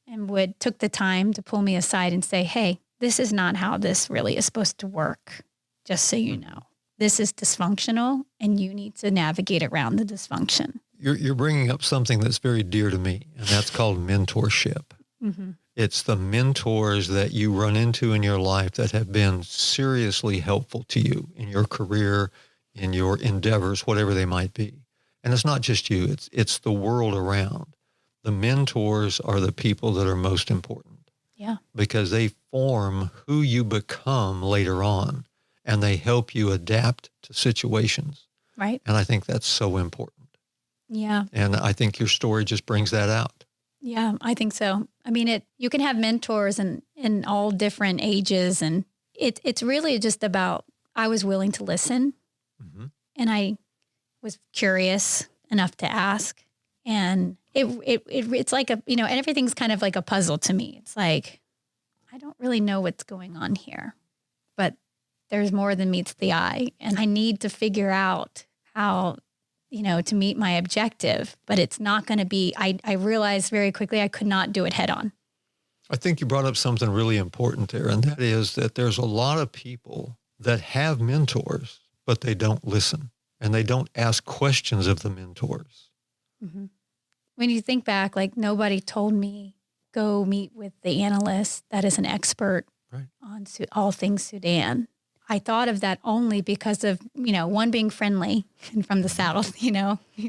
and took the time to pull me aside and say, hey, this is not how this really is supposed to work. Just so you know, this is dysfunctional and you need to navigate around the dysfunction. You're bringing up something that's very dear to me, and that's called mentorship. Mm-hmm. It's the mentors that you run into in your life that have been seriously helpful to you in your career, in your endeavors, whatever they might be. And it's not just you, it's the world around. The mentors are the people that are most important. Yeah. Because they form who you become later on, and they help you adapt to situations. Right. And I think that's so important. Yeah. And I think your story just brings that out. Yeah, I think so. I mean, you can have mentors in all different ages, and it's really just about, I was willing to listen, and I was curious enough to ask, and it's like and everything's kind of like a puzzle to me. It's like, I don't really know what's going on here, but there's more than meets the eye, and I need to figure out how to meet my objective, but it's not going to be, I realized very quickly I could not do it head on. I think you brought up something really important there, and that is that there's a lot of people that have mentors, but they don't listen, and they don't ask questions of the mentors. Mm-hmm. When you think back, like, nobody told me, go meet with the analyst that is an expert on all things Sudan. I thought of that only because of, one, being friendly and from the South, you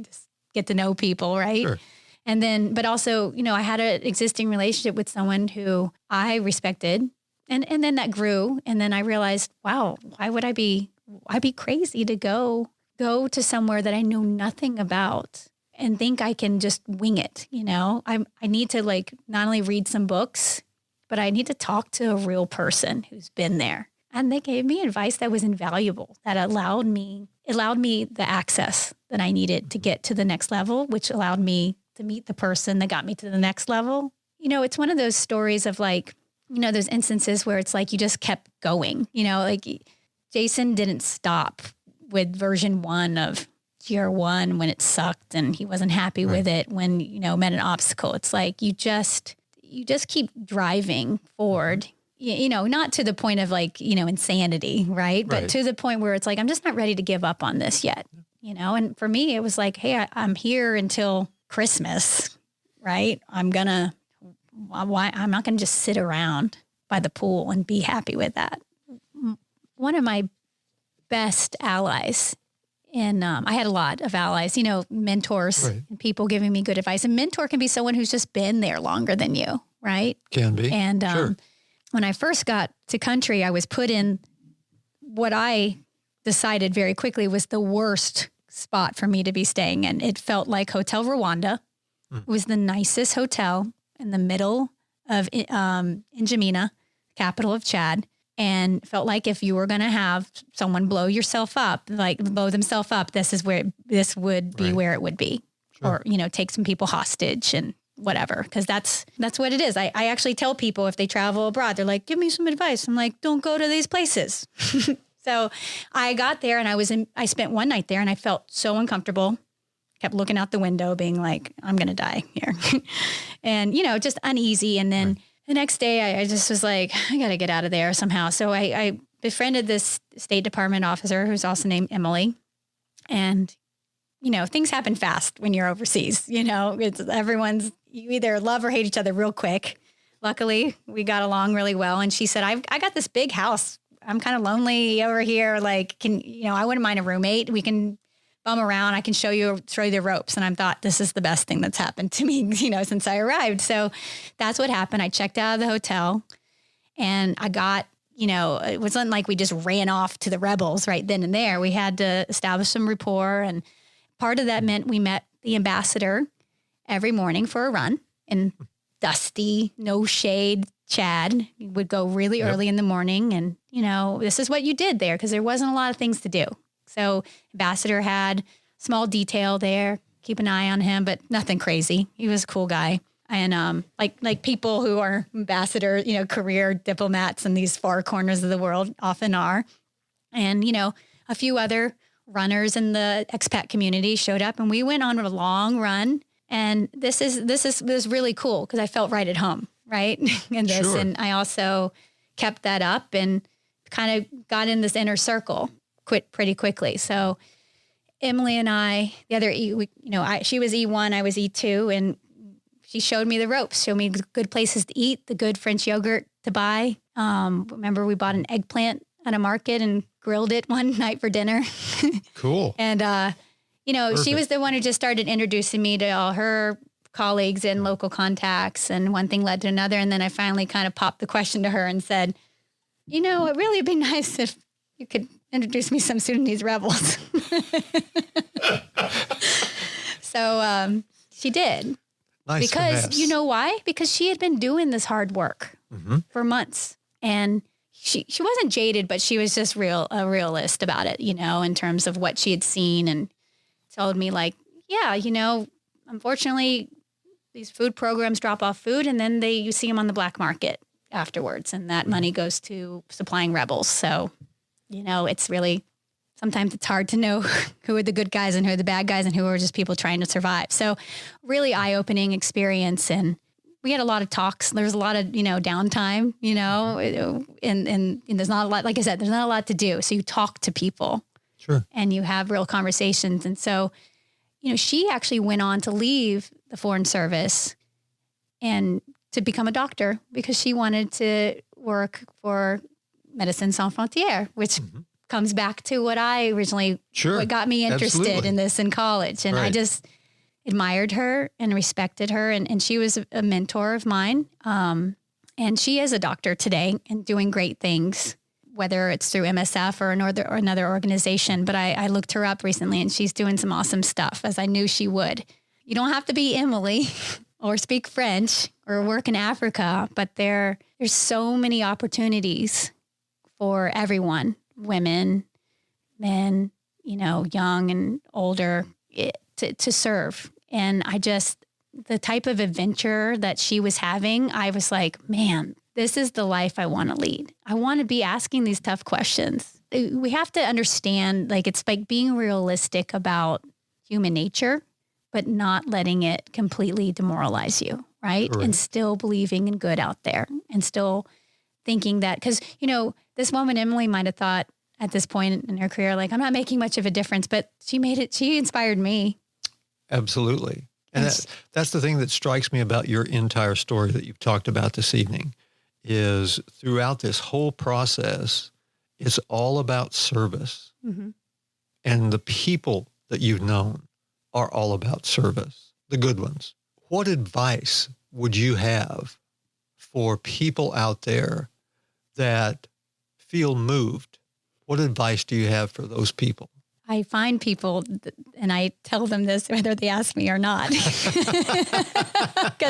just get to know people, right? Sure. And then, but also, I had an existing relationship with someone who I respected, and then that grew. And then I realized, wow, why would I'd be crazy to go to somewhere that I know nothing about and think I can just wing it. I need to, like, not only read some books, but I need to talk to a real person who's been there. And they gave me advice that was invaluable, that allowed me the access that I needed to get to the next level, which allowed me to meet the person that got me to the next level. It's one of those stories of, like, those instances where it's like you just kept going, like Jason didn't stop with version 1 of GR1 when it sucked and he wasn't happy with it when, met an obstacle. It's like, you just keep driving forward, not to the point of insanity, right? But to the point where it's like, I'm just not ready to give up on this yet, And for me, it was like, hey, I'm here until Christmas, right? I'm not going to just sit around by the pool and be happy with that. One of my best allies, and I had a lot of allies, mentors, and people giving me good advice. A mentor can be someone who's just been there longer than you, right? Can be. And sure. When I first got to country, I was put in what I decided very quickly was the worst spot for me to be staying in. It felt like Hotel Rwanda. It was the nicest hotel in the middle of N'Djamena, capital of Chad, and felt like if you were going to have someone blow themselves up, this would be where it would be. Sure. Or, take some people hostage and whatever, because that's what it is. I actually tell people if they travel abroad, they're like, give me some advice. I'm like, don't go to these places. So I got there and I spent one night there and I felt so uncomfortable. Kept looking out the window being like, I'm going to die here. And, just uneasy. And then the next day I just was like, I got to get out of there somehow. So I befriended this State Department officer who's also named Emily. And, things happen fast when you're overseas. You either love or hate each other real quick. Luckily, we got along really well. And she said, I got this big house. I'm kind of lonely over here. Like, I wouldn't mind a roommate. We can bum around. I can show you the ropes. And I thought, this is the best thing that's happened to me, since I arrived. So that's what happened. I checked out of the hotel and I got, it wasn't like we just ran off to the rebels right then and there. We had to establish some rapport. And part of that meant we met the ambassador every morning for a run in dusty, no shade Chad. We would go really early in the morning. And, this is what you did there because there wasn't a lot of things to do. So ambassador had small detail there, keep an eye on him, but nothing crazy. He was a cool guy. And like people who are ambassador, career diplomats in these far corners of the world often are. And, a few other runners in the expat community showed up and we went on a long run. And this was really cool because I felt right at home, right? in this. Sure. And I also kept that up and kind of got in this inner circle pretty quickly. So Emily and I, the other, she was E1, I was E2, and she showed me the ropes, showed me the good places to eat, the good French yogurt to buy. Remember we bought an eggplant at a market and grilled it one night for dinner. Cool. And, she was the one who just started introducing me to all her colleagues and local contacts, and one thing led to another. And then I finally kind of popped the question to her and said, it really would be nice if you could introduce me some Sudanese rebels. So she did. Nice. Because finesse. you know why? Because she had been doing this hard work for months. And she wasn't jaded, but she was just a realist about it, in terms of what she had seen, and told me like, unfortunately, these food programs drop off food and then you see them on the black market afterwards. And that money goes to supplying rebels. So, it's really, sometimes it's hard to know who are the good guys and who are the bad guys and who are just people trying to survive. So really eye-opening experience. And we had a lot of talks. There's a lot of, downtime, and there's not a lot, like I said, there's not a lot to do. So you talk to people. Sure. And you have real conversations. And so, she actually went on to leave the Foreign Service and to become a doctor because she wanted to work for Médecins Sans Frontières, which comes back to what I originally, what got me interested in this in college. And I just admired her and respected her. And she was a mentor of mine. And she is a doctor today and doing great things, whether it's through MSF or another organization. But I looked her up recently and she's doing some awesome stuff, as I knew she would. You don't have to be Emily or speak French or work in Africa, but there's so many opportunities for everyone, women, men, young and older, to serve. And the type of adventure that she was having, I was like, man, this is the life I want to lead. I want to be asking these tough questions. we have to understand, like, it's like being realistic about human nature, but not letting it completely demoralize you, right? Correct. And still believing in good out there and still thinking that, because, this woman, Emily, might have thought at this point in her career, like, I'm not making much of a difference, but she inspired me. Absolutely. And that's the thing that strikes me about your entire story that you've talked about this evening, is throughout this whole process, it's all about service. Mm-hmm. And the people that you've known are all about service, the good ones. What advice would you have for people out there that feel moved? What advice do you have for those people? I find people, and I tell them this whether they ask me or not, because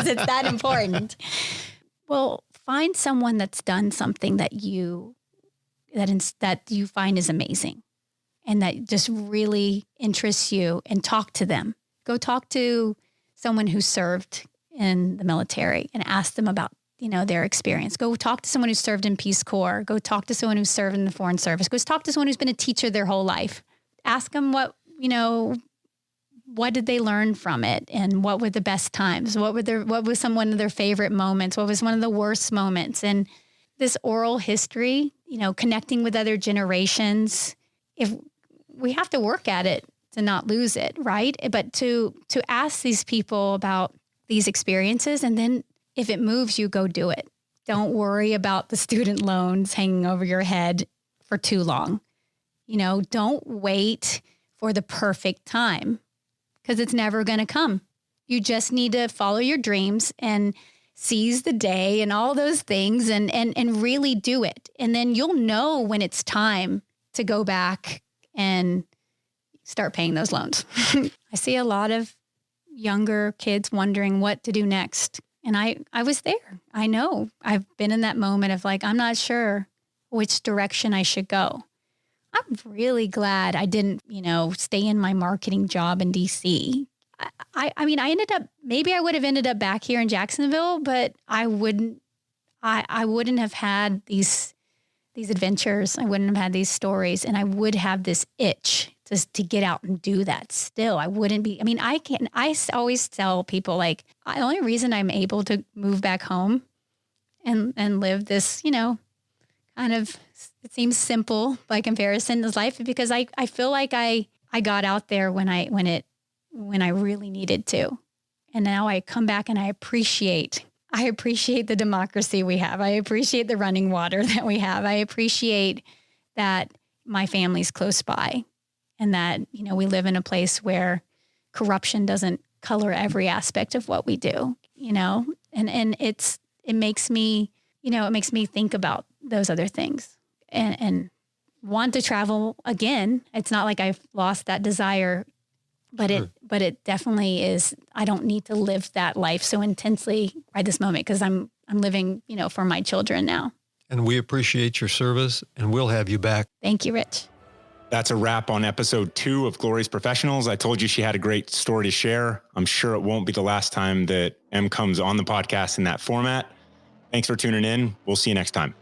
it's that important. Well, find someone that's done something that you find is amazing and that just really interests you, and talk to them. Go talk to someone who served in the military and ask them about, their experience. Go talk to someone who served in Peace Corps. Go talk to someone who served in the Foreign Service. Go talk to someone who's been a teacher their whole life. Ask them what did they learn from it, and what were the best times? What was one of their favorite moments? What was one of the worst moments? And this oral history, connecting with other generations, if we have to work at it to not lose it, right? But to ask these people about these experiences, and then if it moves you, go do it. Don't worry about the student loans hanging over your head for too long. Don't wait for the perfect time, because it's never going to come. You just need to follow your dreams and seize the day and all those things, and really do it. And then you'll know when it's time to go back and start paying those loans. I see a lot of younger kids wondering what to do next. And I was there. I know. I've been in that moment of like, I'm not sure which direction I should go. I'm really glad I didn't, stay in my marketing job in DC. I mean, maybe I would have ended up back here in Jacksonville, but I wouldn't have had these adventures. I wouldn't have had these stories, and I would have this itch to get out and do that still. I wouldn't be, I always tell people, like, the only reason I'm able to move back home and live this, kind of, it seems simple by comparison to life, because I feel like I got out there when I really needed to. And now I come back and I appreciate the democracy we have. I appreciate the running water that we have. I appreciate that my family's close by, and that, we live in a place where corruption doesn't color every aspect of what we do, and it makes me think about those other things and want to travel again. It's not like I've lost that desire, but Sure. it definitely is. I don't need to live that life so intensely right this moment, because I'm living, for my children now. And we appreciate your service, and we'll have you back. Thank you, Rich. That's a wrap on episode 2 of Glorious Professionals. I told you she had a great story to share. I'm sure it won't be the last time that Em comes on the podcast in that format. Thanks for tuning in. We'll see you next time.